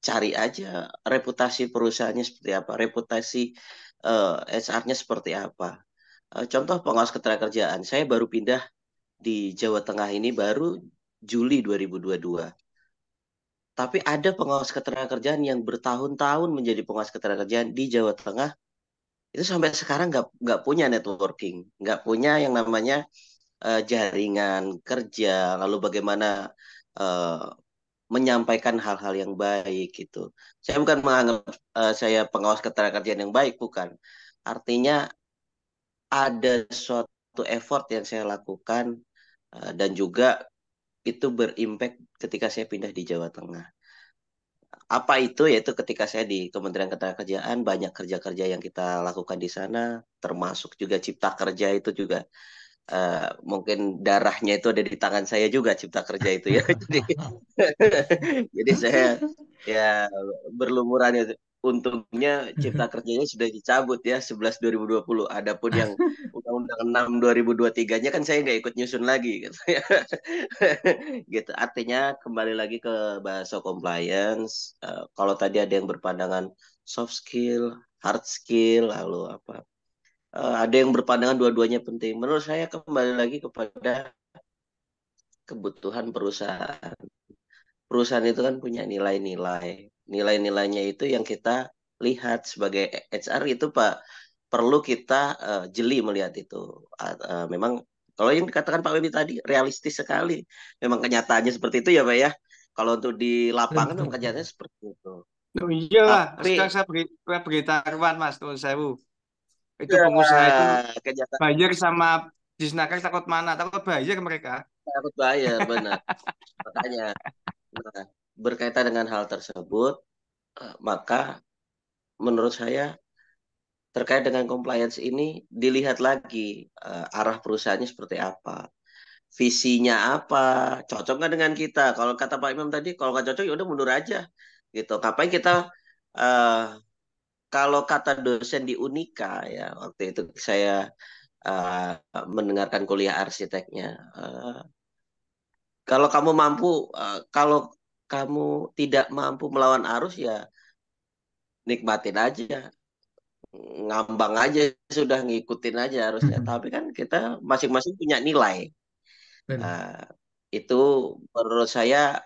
cari aja reputasi perusahaannya seperti apa, reputasi HR-nya seperti apa. Contoh pengawas ketenagakerjaan, saya baru pindah di Jawa Tengah ini baru Juli 2022. Tapi ada pengawas ketenagakerjaan yang bertahun-tahun menjadi pengawas ketenagakerjaan di Jawa Tengah itu sampai sekarang nggak punya networking, nggak punya yang namanya jaringan kerja, lalu bagaimana eh, menyampaikan hal-hal yang baik gitu. Saya bukan menganggap saya pengawas ketenagakerjaan yang baik, bukan. Artinya ada suatu effort yang saya lakukan dan juga itu berimpact ketika saya pindah di Jawa Tengah. Apa itu? Yaitu ketika saya di Kementerian Ketenagakerjaan banyak kerja-kerja yang kita lakukan di sana, termasuk juga cipta kerja itu juga mungkin darahnya itu ada di tangan saya juga cipta kerja itu ya. Jadi saya ya berlumuran itu. Untungnya cipta kerjanya sudah dicabut ya 11 2020. Adapun yang Undang-Undang 6 2023-nya kan saya nggak ikut nyusun lagi gitu ya. Gitu. Artinya kembali lagi ke bahasa compliance. Kalau tadi ada yang berpandangan soft skill, hard skill, lalu apa? Ada yang berpandangan dua-duanya penting. Menurut saya kembali lagi kepada kebutuhan perusahaan. Perusahaan itu kan punya nilai-nilai. Nilai-nilainya itu yang kita lihat sebagai HR itu Pak, perlu kita jeli melihat itu. Memang kalau yang dikatakan Pak Wemi tadi realistis sekali. Memang kenyataannya seperti itu ya Pak ya. Kalau untuk di lapangan memang Betul. kenyataannya seperti itu. Oh iya lah, Tapi sekarang saya beritahuan Mas, tuh saya itu ya, pengusaha itu kenyataan bayar sama disnaker takut mana, takut bayar mereka. takut bayar benar. Makanya nah, berkaitan dengan hal tersebut, maka menurut saya terkait dengan compliance ini dilihat lagi arah perusahaannya seperti apa, visinya apa, cocok nggak dengan kita. Kalau kata Pak Imam tadi, kalau nggak cocok ya udah mundur aja, gitu. Ngapain kita eh, kalau kata dosen di Unika ya waktu itu saya eh, mendengarkan kuliah arsiteknya, kalau kamu mampu, kalau kamu tidak mampu melawan arus ya nikmatin aja, ngambang aja sudah ngikutin aja harusnya. Tapi kan kita masing-masing punya nilai. Betul. Nah, itu menurut saya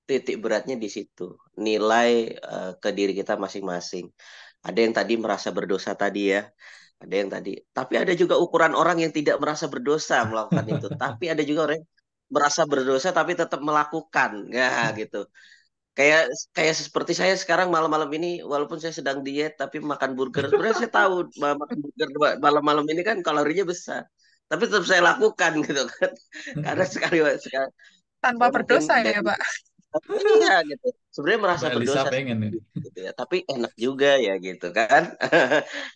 titik beratnya di situ. Nilai ke diri kita masing-masing. Ada yang tadi merasa berdosa tadi ya. Ada yang tadi. Tapi ada juga ukuran orang yang tidak merasa berdosa melakukan itu. Tapi ada juga orang yang merasa berdosa tapi tetap melakukan. Ya gitu. Kayak kayak seperti saya sekarang malam-malam ini walaupun saya sedang diet tapi makan burger. Sebenarnya saya tahu bahwa makan burger malam-malam ini kan kalorinya besar. Tapi tetap saya lakukan gitu kan. Karena sekali sekali Tanpa saya mungkin berdosa ya, dari Pak. iya gitu. Sebenarnya merasa Mbak Elisa berdosa pengen ini. gitu ya, tapi enak juga ya gitu kan.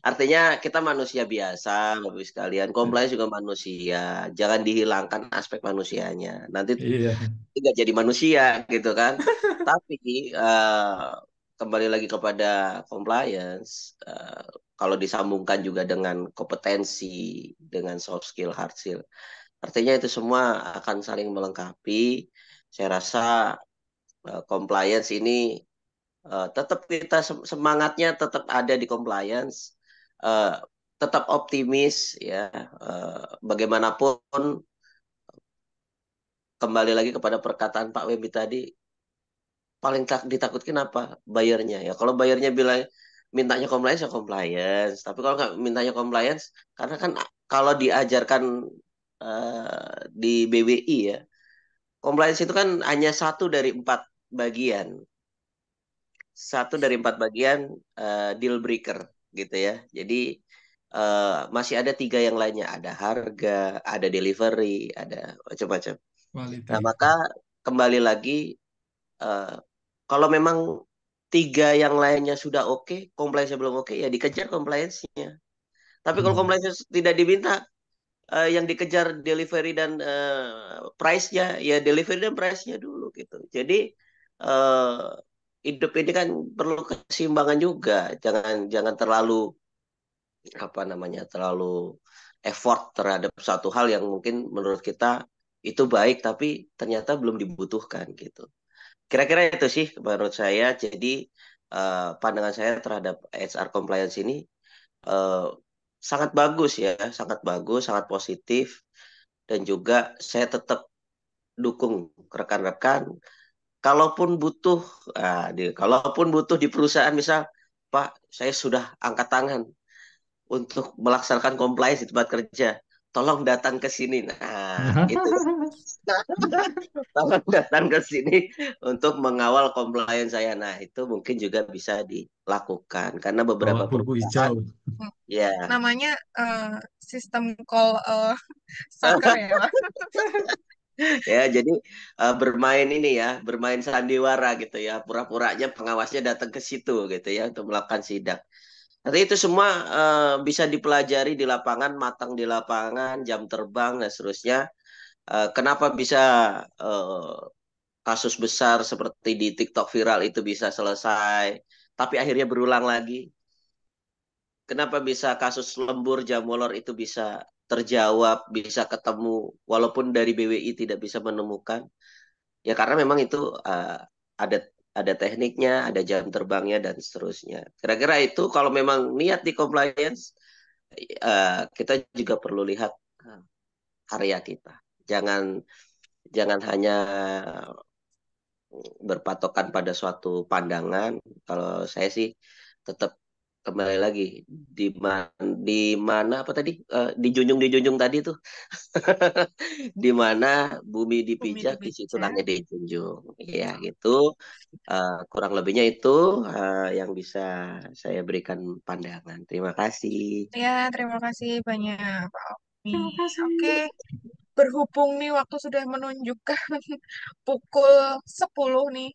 Artinya kita manusia biasa, Bapak Ibu sekalian. Compliance juga manusia. Jangan dihilangkan aspek manusianya. Nanti Iya. nggak jadi manusia gitu kan. Tapi kembali lagi kepada compliance, kalau disambungkan juga dengan kompetensi, dengan soft skill, hard skill, artinya itu semua akan saling melengkapi. Saya rasa compliance ini tetap kita semangatnya tetap ada di compliance, eh, tetap optimis ya. Bagaimanapun kembali lagi kepada perkataan Pak Wemi tadi, paling ditakutin apa? Bayarnya ya. Kalau bayarnya bilang mintanya compliance ya compliance. Tapi kalau nggak mintanya compliance, karena kan kalau diajarkan di BWI ya, compliance itu kan hanya satu dari 4 bagian. Satu dari 4 bagian deal breaker gitu ya. Jadi masih ada 3 yang lainnya. Ada harga, ada delivery, ada macam-macam. Nah, Quality. maka kembali lagi eh, kalau memang 3 yang lainnya sudah oke, compliance belum oke, ya dikejar compliance-nya. Tapi kalau compliance tidak diminta, yang dikejar delivery dan price-nya, ya delivery dan price-nya dulu gitu. Jadi eh, hidup ini kan perlu keseimbangan juga. Jangan jangan terlalu apa namanya terlalu effort terhadap satu hal yang mungkin menurut kita itu baik tapi ternyata belum dibutuhkan gitu. Kira-kira itu sih menurut saya. Jadi pandangan saya terhadap HR compliance ini eh, sangat bagus ya, sangat bagus, sangat positif dan juga saya tetap dukung rekan-rekan kalaupun butuh, kalaupun butuh di perusahaan misal, Pak, saya sudah angkat tangan untuk melaksanakan compliance di tempat kerja, tolong datang ke sini. Nah, itu tolong datang ke sini untuk mengawal compliance saya. Nah, itu mungkin juga bisa dilakukan karena Bawa beberapa buku perusahaan, hijau. ya, Namanya sistem call soccer ya, Pak. ya, jadi bermain ini ya, bermain sandiwara gitu ya, pura-puranya pengawasnya datang ke situ gitu ya untuk melakukan sidak. Nanti itu semua bisa dipelajari di lapangan, matang di lapangan, jam terbang dan seterusnya. Kenapa bisa eh, kasus besar seperti di TikTok viral itu bisa selesai, tapi akhirnya berulang lagi? Kenapa bisa kasus lembur jam molor itu bisa terjawab, bisa ketemu, walaupun dari BWI tidak bisa menemukan? Ya karena memang itu ada ada tekniknya, ada jam terbangnya dan seterusnya. Kira-kira itu kalau memang niat di compliance, kita juga perlu lihat eh, area kita. Jangan jangan hanya berpatokan pada suatu pandangan. Kalau saya sih tetap kembali lagi di mana apa tadi, dijunjung tadi tuh, di mana bumi Bumi dipijak di situ dipijak. langit dijunjung, ya gitu. Kurang lebihnya itu yang bisa saya berikan pandangan. Terima kasih. Ya, terima kasih banyak, Pak Omi. Terima kasih. Oke, berhubung nih waktu sudah menunjukkan pukul 10 nih.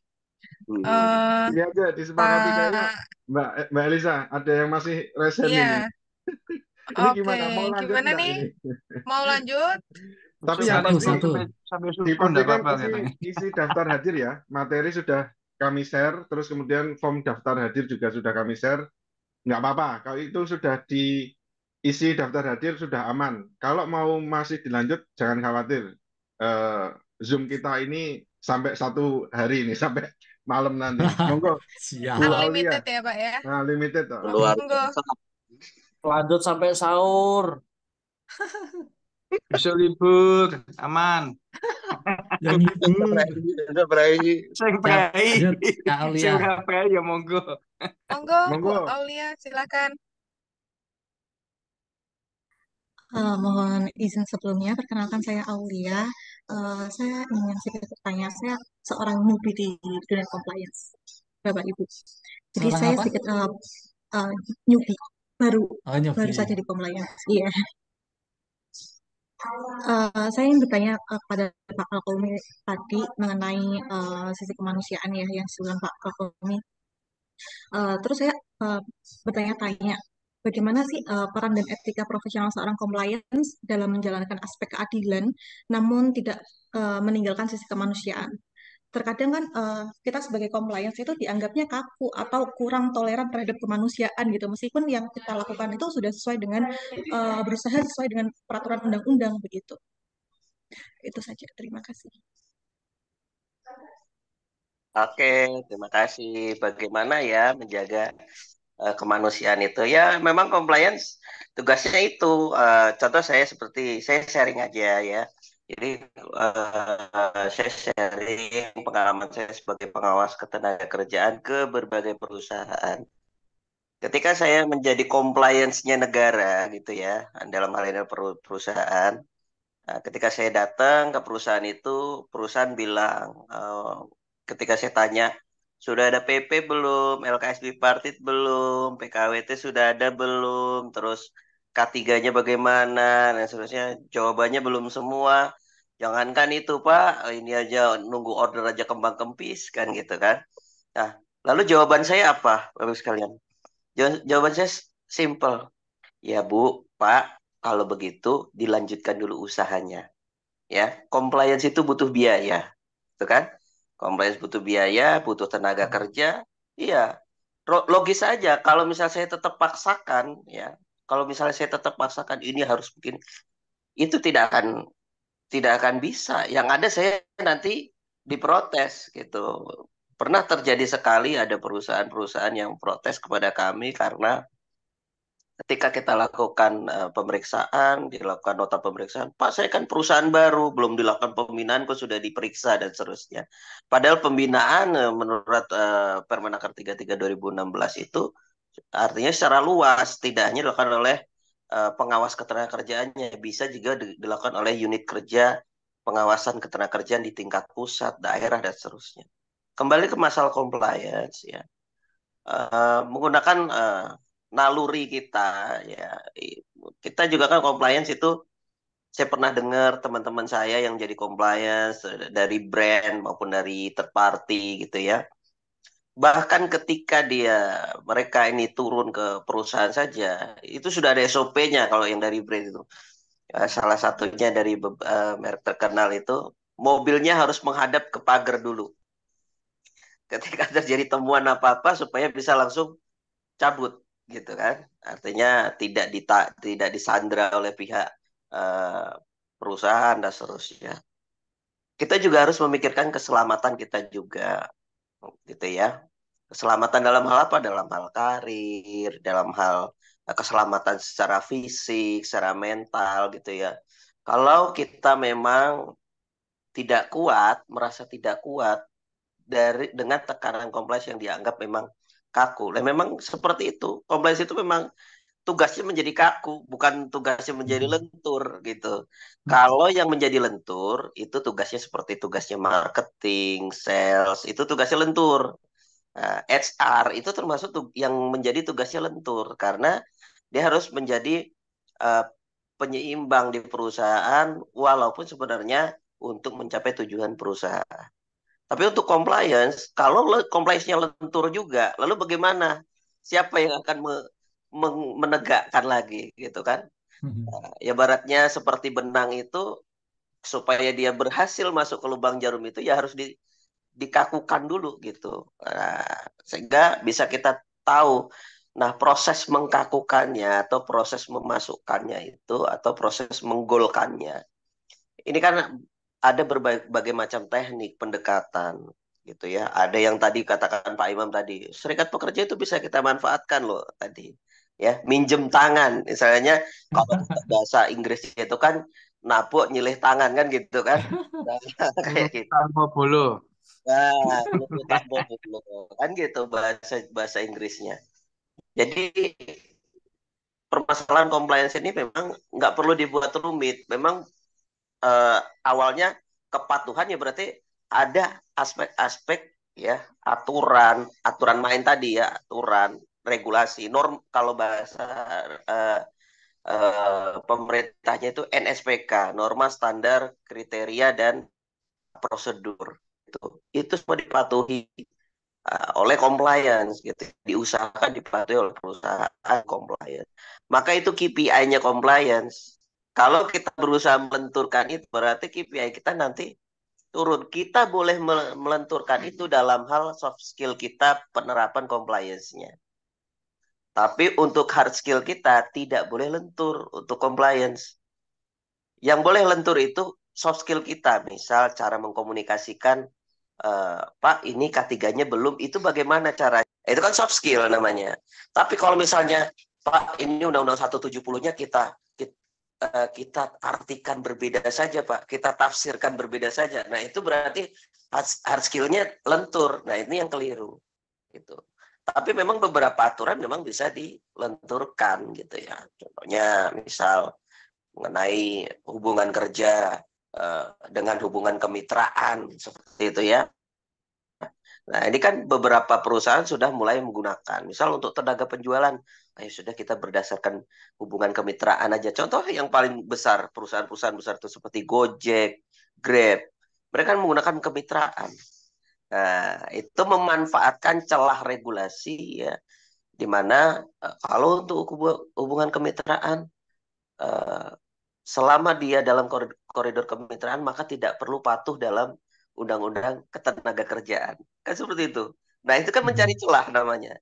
eh Ini aja disepakati kayaknya Pak, Mbak Elisa, ada yang masih resen ini. iya, Ini oke. gimana? Mau lanjut Gimana enggak nih? ini? Mau lanjut? Tapi yang Sampai Satu, pasti satu. sampai subuh enggak dipastikan apa-apa isi katanya. isi daftar hadir ya. Materi sudah kami share, terus kemudian form daftar hadir juga sudah kami share. Nggak apa-apa, kalau itu sudah diisi daftar hadir sudah aman. Kalau mau masih dilanjut, jangan khawatir. Eh, Zoom kita ini sampai 1 hari ini, sampai malam nanti. Monggo, Bu Siap. Aulia. Unlimited ya, Pak ya? Nah, limited. Luar Monggo. biasa. Lanjut sampai sahur. Besok libur, aman. Yang libur. Udah berani. Sing Siap. prei, Lanjut, Kak sing Aulia. ora prei ya monggo. Monggo, Bu Monggo. Aulia, silakan. Mohon izin sebelumnya, perkenalkan saya Aulia. Saya ingin sedikit bertanya, saya seorang newbie di dunia compliance, Bapak Ibu. Jadi Seorang saya apa? sedikit uh, newbie, baru Oh, baru saja nyobi. di compliance. Iya. Saya ingin bertanya kepada Pak Alkomi tadi mengenai sisi kemanusiaan ya yang sebelum Pak Alkomi. Terus saya uh, bertanya-tanya, bagaimana sih peran dan etika profesional seorang compliance dalam menjalankan aspek keadilan, namun tidak meninggalkan sisi kemanusiaan. Terkadang kan kita sebagai compliance itu dianggapnya kaku atau kurang toleran terhadap kemanusiaan gitu, meskipun yang kita lakukan itu sudah sesuai dengan berusaha sesuai dengan peraturan undang-undang begitu. Itu saja. Terima kasih. Oke, terima kasih. Bagaimana ya menjaga kemanusiaan itu? Ya, memang compliance tugasnya itu. Contoh saya seperti saya sharing aja ya. Jadi saya sharing pengalaman saya sebagai pengawas ketenagakerjaan ke berbagai perusahaan. Ketika saya menjadi compliance-nya negara gitu ya, dalam hal ini perusahaan. Ketika saya datang ke perusahaan itu, perusahaan bilang, ketika saya tanya, sudah ada PP belum, LKS Bipartit belum, PKWT sudah ada belum, terus K3-nya bagaimana, dan seterusnya, jawabannya belum semua. Jangankan itu Pak, ini aja nunggu order aja kembang kempis kan gitu kan. Nah, lalu jawaban saya apa, Bapak sekalian? Jawaban saya simple. Ya Bu, Pak, kalau begitu dilanjutkan dulu usahanya. Ya, compliance itu butuh biaya, itu kan? Compliance butuh biaya, butuh tenaga kerja. Iya, logis saja. Kalau misal saya tetap paksakan, ya, kalau misalnya saya tetap paksakan ini harus bikin, itu tidak akan bisa. Yang ada saya nanti diprotes gitu. Pernah terjadi sekali ada perusahaan-perusahaan yang protes kepada kami karena ketika kita lakukan pemeriksaan, dilakukan nota pemeriksaan, Pak, saya kan perusahaan baru, belum dilakukan pembinaan kok sudah diperiksa dan seterusnya. Padahal pembinaan menurut Permenaker 33 2016 itu artinya secara luas, tidak hanya dilakukan oleh pengawas ketenagakerjaannya, bisa juga dilakukan oleh unit kerja pengawasan ketenagakerjaan di tingkat pusat, daerah dan seterusnya. Kembali ke masalah compliance ya, menggunakan naluri kita ya, kita juga kan compliance itu saya pernah dengar teman-teman saya yang jadi compliance dari brand maupun dari third party gitu ya. Bahkan ketika mereka ini turun ke perusahaan saja, itu sudah ada SOP-nya kalau yang dari brand itu. Salah satunya dari merek terkenal itu, mobilnya harus menghadap ke pagar dulu. Ketika terjadi temuan apa-apa supaya bisa langsung cabut gitu kan. Artinya tidak disandra oleh pihak perusahaan dan seterusnya. Kita juga harus memikirkan keselamatan kita juga gitu ya. Keselamatan dalam hal apa? Dalam hal karir, dalam hal keselamatan secara fisik, secara mental gitu ya. Kalau kita memang tidak kuat, merasa tidak kuat dengan tekanan kompleks yang dianggap memang kaku. Dan memang seperti itu. Kompleks itu memang tugasnya menjadi kaku, bukan tugasnya menjadi lentur gitu. Kalau yang menjadi lentur itu tugasnya seperti tugasnya marketing, sales, itu tugasnya lentur. HR itu termasuk yang menjadi tugasnya lentur karena dia harus menjadi uh, penyeimbang di perusahaan walaupun sebenarnya untuk mencapai tujuan perusahaan. Tapi untuk compliance, kalau compliance-nya lentur juga, lalu bagaimana? Siapa yang akan menegakkan lagi gitu kan? Ya baratnya seperti benang itu supaya dia berhasil masuk ke lubang jarum itu ya harus dikakukan dulu gitu. Sehingga bisa kita tahu nah proses mengkakukannya atau proses memasukkannya itu atau proses menggolkannya. Ini kan ada berbagai macam teknik pendekatan gitu ya. Ada yang tadi katakan Pak Imam tadi, serikat pekerja itu bisa kita manfaatkan loh tadi. Ya, minjem tangan. Misalnya kalau bahasa Inggrisnya itu kan napuk nyilih tangan kan gitu kan. Nah, kayak gitu. Tanpa bolo. Nah, kan gitu bahasa bahasa Inggrisnya. Jadi permasalahan compliance ini memang nggak perlu dibuat rumit. Memang awalnya kepatuhan ya berarti ada aspek-aspek ya aturan main tadi ya, aturan regulasi norm kalau bahasa uh, pemerintahnya itu NSPK, norma standar kriteria dan prosedur itu semua dipatuhi oleh compliance gitu, diusahakan dipatuhi oleh perusahaan compliance. Maka itu KPI-nya compliance. Kalau kita berusaha melenturkan itu berarti KPI kita nanti turun. Kita boleh melenturkan itu dalam hal soft skill kita penerapan compliance-nya. Tapi untuk hard skill kita tidak boleh lentur untuk compliance. Yang boleh lentur itu soft skill kita, misal cara mengkomunikasikan, Pak ini K3-nya belum, itu bagaimana cara? Itu kan soft skill namanya. Tapi kalau misalnya, Pak ini Undang-Undang 170-nya kita artikan berbeda saja, Pak. Kita tafsirkan berbeda saja. Nah itu berarti hard skill-nya lentur. Nah ini yang keliru. Gitu. Tapi memang beberapa aturan memang bisa dilenturkan gitu ya. Contohnya misal mengenai hubungan kerja dengan hubungan kemitraan seperti itu ya. Nah ini kan beberapa perusahaan sudah mulai menggunakan. Misal untuk tenaga penjualan, ayo sudah kita berdasarkan hubungan kemitraan aja. Contoh yang paling besar, perusahaan-perusahaan besar itu seperti Gojek, Grab. Mereka menggunakan kemitraan. Nah itu memanfaatkan celah regulasi ya. Di mana kalau untuk hubungan kemitraan, selama dia dalam koridor kemitraan maka tidak perlu patuh dalam undang-undang ketenagakerjaan. Kan seperti itu. Nah, itu kan mencari celah namanya.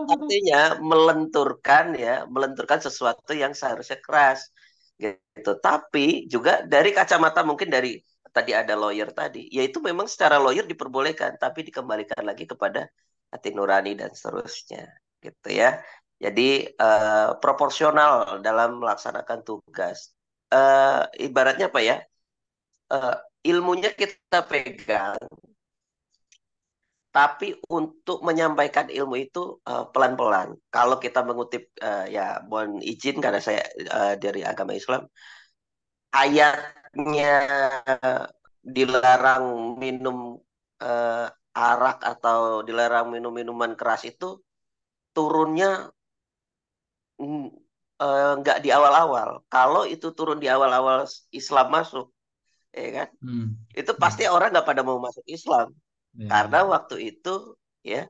Artinya melenturkan sesuatu yang seharusnya keras gitu. Tapi juga dari kacamata mungkin dari tadi ada lawyer tadi, yaitu memang secara lawyer diperbolehkan tapi dikembalikan lagi kepada hati nurani dan seterusnya gitu ya. Jadi proporsional dalam melaksanakan tugas. Ibaratnya apa ya? Eh, ilmunya kita pegang, tapi untuk menyampaikan ilmu itu pelan-pelan. Kalau kita mengutip ya, mohon izin karena saya dari agama Islam, ayatnya dilarang minum eh, arak atau dilarang minum minuman keras itu turunnya mm, nggak di awal-awal. Kalau itu turun di awal-awal Islam masuk, ya kan? Hmm. Itu pasti orang nggak pada mau masuk Islam Ya, karena ya. waktu itu, ya,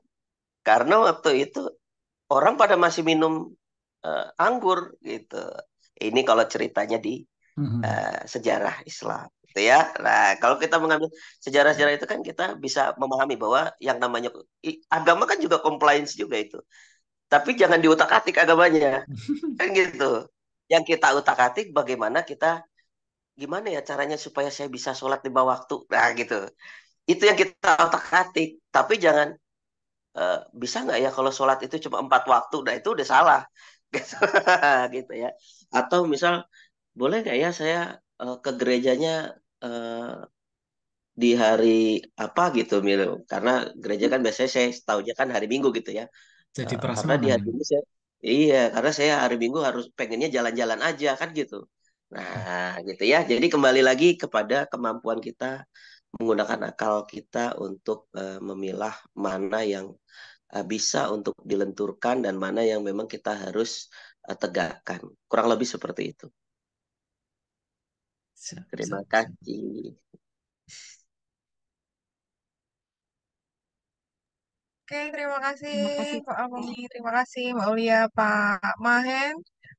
karena waktu itu orang pada masih minum anggur gitu. Ini kalau ceritanya di sejarah Islam, gitu ya. Nah, kalau kita mengambil sejarah-sejarah itu kan kita bisa memahami bahwa yang namanya agama kan juga compliance juga itu. Tapi jangan diutak-atik agamanya, kan gitu. Yang kita utak-atik bagaimana kita, gimana ya caranya supaya saya bisa sholat 5 waktu, nah gitu. Itu yang kita utak-atik. Tapi jangan bisa nggak ya kalau sholat itu cuma 4 waktu, nah itu udah salah, gitu ya. Atau misal boleh nggak ya saya ke gerejanya eh, di hari apa gitu, Mil? Karena gereja kan biasanya saya tahunya kan hari Minggu gitu ya. Jadi Karena di prasmanan hari ini. Minggu saya, iya, karena saya hari Minggu harus pengennya jalan-jalan aja kan gitu. Nah, gitu ya. Jadi kembali lagi kepada kemampuan kita menggunakan akal kita untuk memilah mana yang bisa untuk dilenturkan dan mana yang memang kita harus tegakkan. Kurang lebih seperti itu. Siap, Terima siap, siap. kasih. Oke, terima kasih Pak Alfoni, terima kasih Mbak Ulia, Pak Mahen.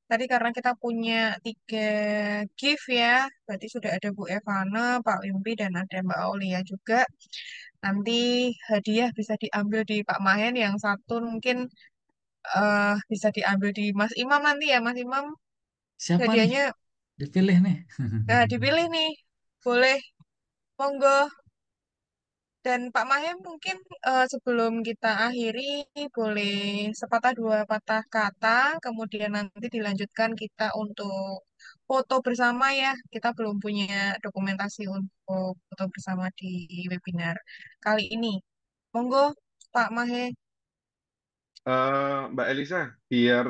Tadi karena kita punya 3 gift ya, berarti sudah ada Bu Evana, Pak Wimpi, dan ada Mbak Aulia juga. Nanti hadiah bisa diambil di Pak Mahen, yang satu mungkin bisa diambil di Mas Imam nanti ya, Mas Imam. Siapa nih? Hadiahnya Dipilih nih. dipilih nih, boleh, monggo. Dan Pak Mahem mungkin sebelum kita akhiri boleh sepatah dua patah kata, kemudian nanti dilanjutkan kita untuk foto bersama ya. Kita belum punya dokumentasi untuk foto bersama di webinar kali ini. Monggo Pak Mahe. Mbak Elisa, biar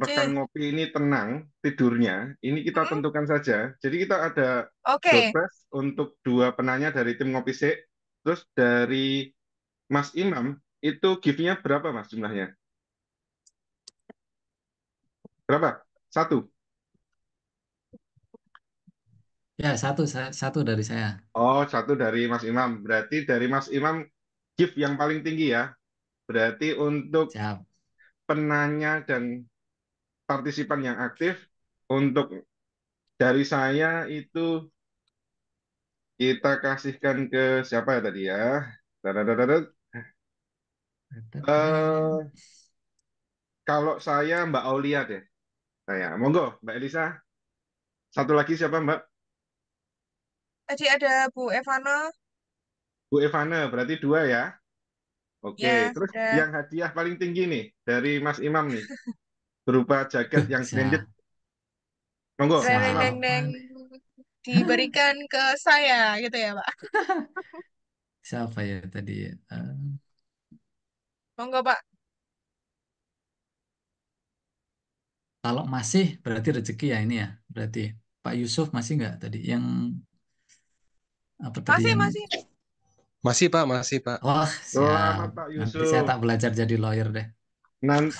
rekan Cih. ngopi ini tenang tidurnya, ini kita Hmm? tentukan saja. Jadi kita ada door Oke. prize untuk 2 penanya dari tim Ngopi Sik. Terus dari Mas Imam, itu gift-nya berapa Mas jumlahnya? Berapa? Satu. Ya, satu dari saya. Oh, satu dari Mas Imam. Berarti dari Mas Imam gift yang paling tinggi ya. Berarti untuk Siap. penanya dan partisipan yang aktif, untuk dari saya itu kita kasihkan ke siapa ya tadi ya? Dadadadadad. Eh, kalau saya Mbak Aulia deh. Saya, monggo Mbak Elisa. Satu lagi siapa Mbak? Tadi ada Bu Evana. Bu Evana, berarti 2 ya. Oke, Ya, terus sudah. yang hadiah paling tinggi nih dari Mas Imam nih, berupa jaket yang branded. Siap. Monggo, Mas Deng, Imam. deng, Siapa deng. nih? Diberikan ke saya gitu ya Pak. Siapa ya tadi? Eh, Monggo Pak. Kalau masih berarti rezeki ya ini ya. Berarti Pak Yusuf masih nggak tadi? Yang apa tadi Masih, yang? masih. Masih Pak, masih Pak. Wah, siap. Selamat Pak Nanti saya Yusuf. tak belajar jadi lawyer deh. Nan-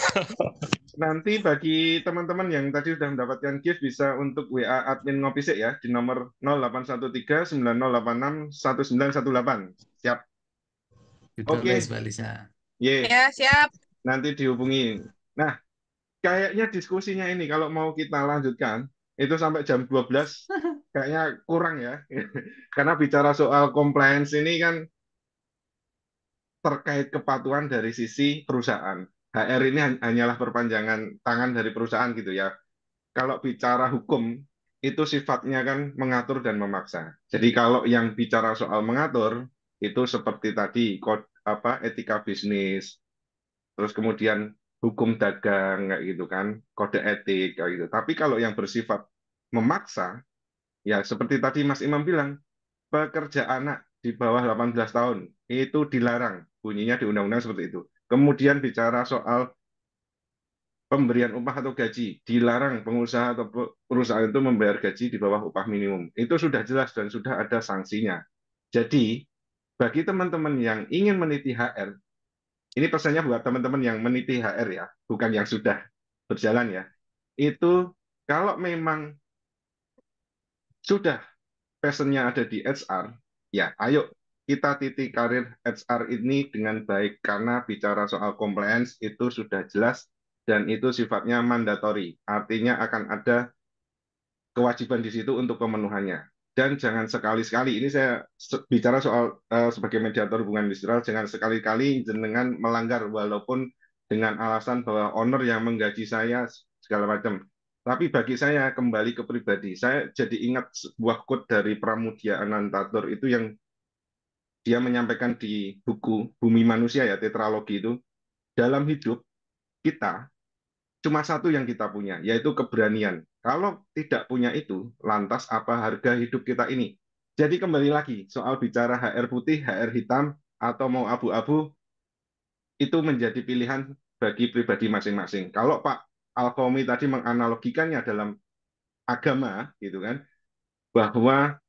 Nanti bagi teman-teman yang tadi sudah mendapatkan gift bisa untuk WA admin Ngopisik ya di nomor 081390861918. Siap. Oke, Ditulis Mbak Lisa. ye, Ya, siap. nanti dihubungi. Nah, kayaknya diskusinya ini kalau mau kita lanjutkan itu sampai jam 12 kayaknya kurang ya. Karena bicara soal compliance ini kan terkait kepatuhan dari sisi perusahaan. HR ini hanyalah perpanjangan tangan dari perusahaan gitu ya. Kalau bicara hukum itu sifatnya kan mengatur dan memaksa. Jadi kalau yang bicara soal mengatur itu seperti tadi etika bisnis, terus kemudian hukum dagang kayak gitu kan, kode etik kayak gitu. Tapi kalau yang bersifat memaksa, ya seperti tadi Mas Imam bilang, pekerja anak di bawah 18 tahun itu dilarang, bunyinya di undang-undang seperti itu. Kemudian bicara soal pemberian upah atau gaji, dilarang pengusaha atau perusahaan itu membayar gaji di bawah upah minimum. Itu sudah jelas dan sudah ada sanksinya. Jadi, bagi teman-teman yang ingin meniti HR, ini pesannya buat teman-teman yang meniti HR ya, bukan yang sudah berjalan ya. Itu kalau memang sudah passionnya ada di HR, ya ayo kita titik karir HR ini dengan baik karena bicara soal compliance itu sudah jelas dan itu sifatnya mandatori. Artinya akan ada kewajiban di situ untuk pemenuhannya. Dan jangan sekali-sekali, ini saya bicara soal sebagai mediator hubungan industrial, jangan sekali-kali jenengan melanggar walaupun dengan alasan bahwa owner yang menggaji saya segala macam. Tapi bagi saya kembali ke pribadi, saya jadi ingat sebuah quote dari Pramudia Anantatur itu yang dia menyampaikan di buku Bumi Manusia ya, tetralogi itu, dalam hidup kita cuma satu yang kita punya, yaitu keberanian. Kalau tidak punya itu, lantas apa harga hidup kita ini? Jadi kembali lagi, soal bicara HR putih, HR hitam, atau mau abu-abu, itu menjadi pilihan bagi pribadi masing-masing. Kalau Pak Alkomi tadi menganalogikannya dalam agama, gitu kan, bahwa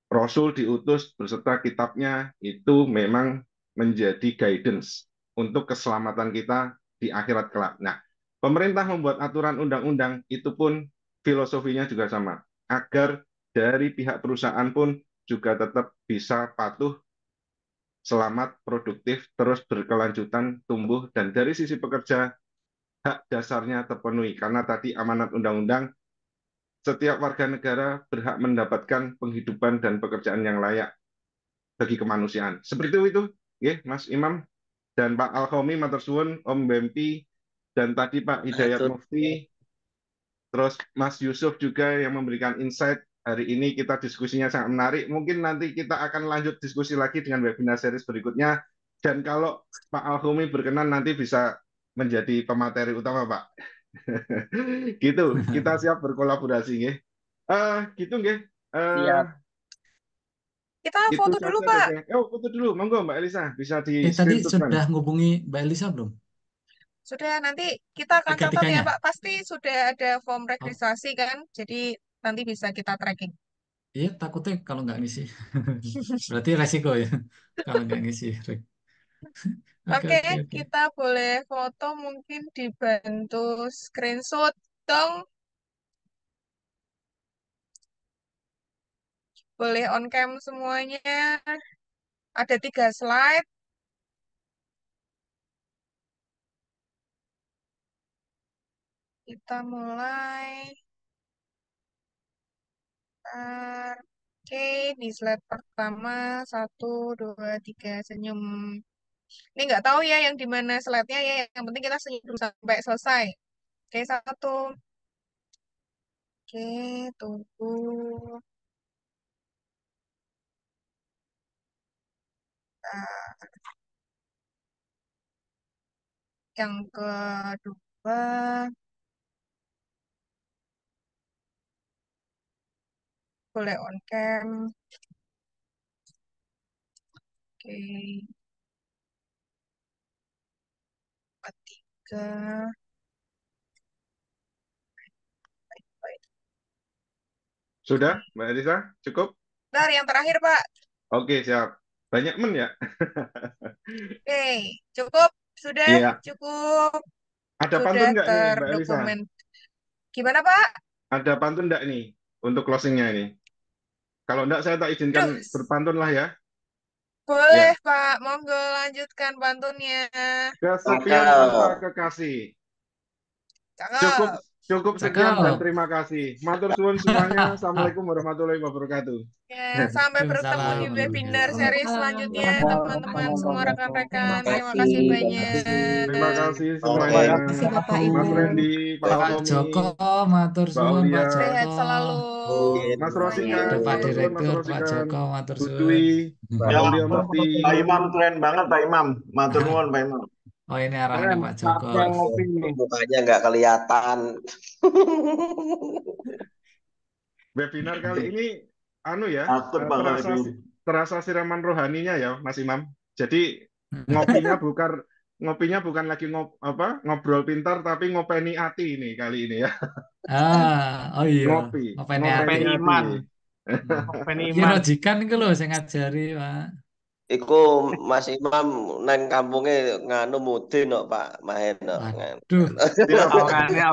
Rasul diutus beserta kitabnya itu memang menjadi guidance untuk keselamatan kita di akhirat kelak. Nah, pemerintah membuat aturan undang-undang itu pun filosofinya juga sama, agar dari pihak perusahaan pun juga tetap bisa patuh, selamat, produktif, terus berkelanjutan, tumbuh, dan dari sisi pekerja, hak dasarnya terpenuhi. Karena tadi amanat undang-undang, setiap warga negara berhak mendapatkan penghidupan dan pekerjaan yang layak bagi kemanusiaan. Seperti itu, ya, Mas Imam dan Pak Alkomi, matur suwun, Om Bempi, dan tadi Pak Hidayat Atur. Mufti, terus Mas Yusuf juga yang memberikan insight. Hari ini kita diskusinya sangat menarik. Mungkin nanti kita akan lanjut diskusi lagi dengan webinar series berikutnya. Dan kalau Pak Alkomi berkenan nanti bisa menjadi pemateri utama, Pak. Gitu, kita siap berkolaborasi, ya. Gitu, nggih. Siap. Kita Itu foto dulu, saja Pak. dari saya. Oh, foto dulu. Monggo, Mbak Elisa. Bisa di Tadi screenshotkan. sudah ngubungi Mbak Elisa belum? Sudah, nanti kita akan catat ya, Tiga-tiganya? Pak. Pasti sudah ada form Oh, registrasi kan? Jadi nanti bisa kita tracking. iya, takutnya kalau nggak ngisi. Berarti resiko ya, kalau nggak ngisi. Oke, Oke, oke, oke. kita boleh foto mungkin dibantu screenshot dong. Boleh on cam semuanya. Ada 3 slide. Kita mulai. Oke, di slide pertama 1, 2, 3 senyum. Ini nggak tahu ya yang di mana slide-nya ya. Yang penting kita senyum dulu sampai selesai. Oke, 1. Oke, tunggu. Yang kedua, boleh on cam. Oke, 3. Baik. Sudah, Mbak Elisa? Cukup? Bentar, yang terakhir, Pak. Oke, siap. Banyak men ya? Oke, cukup. Sudah, Iya. cukup. Ada Sudah pantun nggak nih, Mbak Elisa? terdokumen. Gimana, Pak? Ada pantun nggak nih untuk closingnya ini? Kalau nggak, saya tak izinkan Duh, berpantun lah ya. boleh, Ya. Pak. Monggo lanjutkan pantunnya. Kesepian tanpa kekasih. Cukup, Cakep. cukup sekian dan Cakep. terima kasih. Matur suwun semuanya. Assalamualaikum warahmatullahi wabarakatuh. Ya, sampai bertemu di Waalaikumsalam webinar warahmatullahi seri wabarakatuh. selanjutnya, teman-teman, semua Terima rekan-rekan. Terima kasih. kasih Terima kasih. Terima banyak. kasih Terima semuanya. Kasih Bapak Ibu. Mas Randy, Pak Pak Alkomi, Joko, matur Mbak suwun Pak Aulia, Sehat Joko. selalu Mas semuanya. Rosikan, Ada Pak matur suwun Mas Direktur, Pak Rosikan, Joko, matur Bu suwun. Dwi, Pak Ya, Aulia Pak Mufti. Imam keren banget Pak Imam. Matur nuwun Pak Imam. Oh, ini arahannya Pak Joko. Saatnya ngopi nih. Mukanya nggak kelihatan. Webinar kali ini ya Takut Pak kalau terasa ini. terasa siraman rohaninya ya Mas Imam. Jadi ngopinya bukan lagi ngobrol pintar tapi ngopeni hati ini kali ini ya. Oh iya, Ngopi, ngopeni ngopeni hati. Ngopeni hati. iman. Ngopeni Iya, iman. Rojikan itu loh saya ngajari, Pak. Iku Mas Imam neng kampungnya nganu mudin kok Pak Mahen. Waduh. Siap. Auranya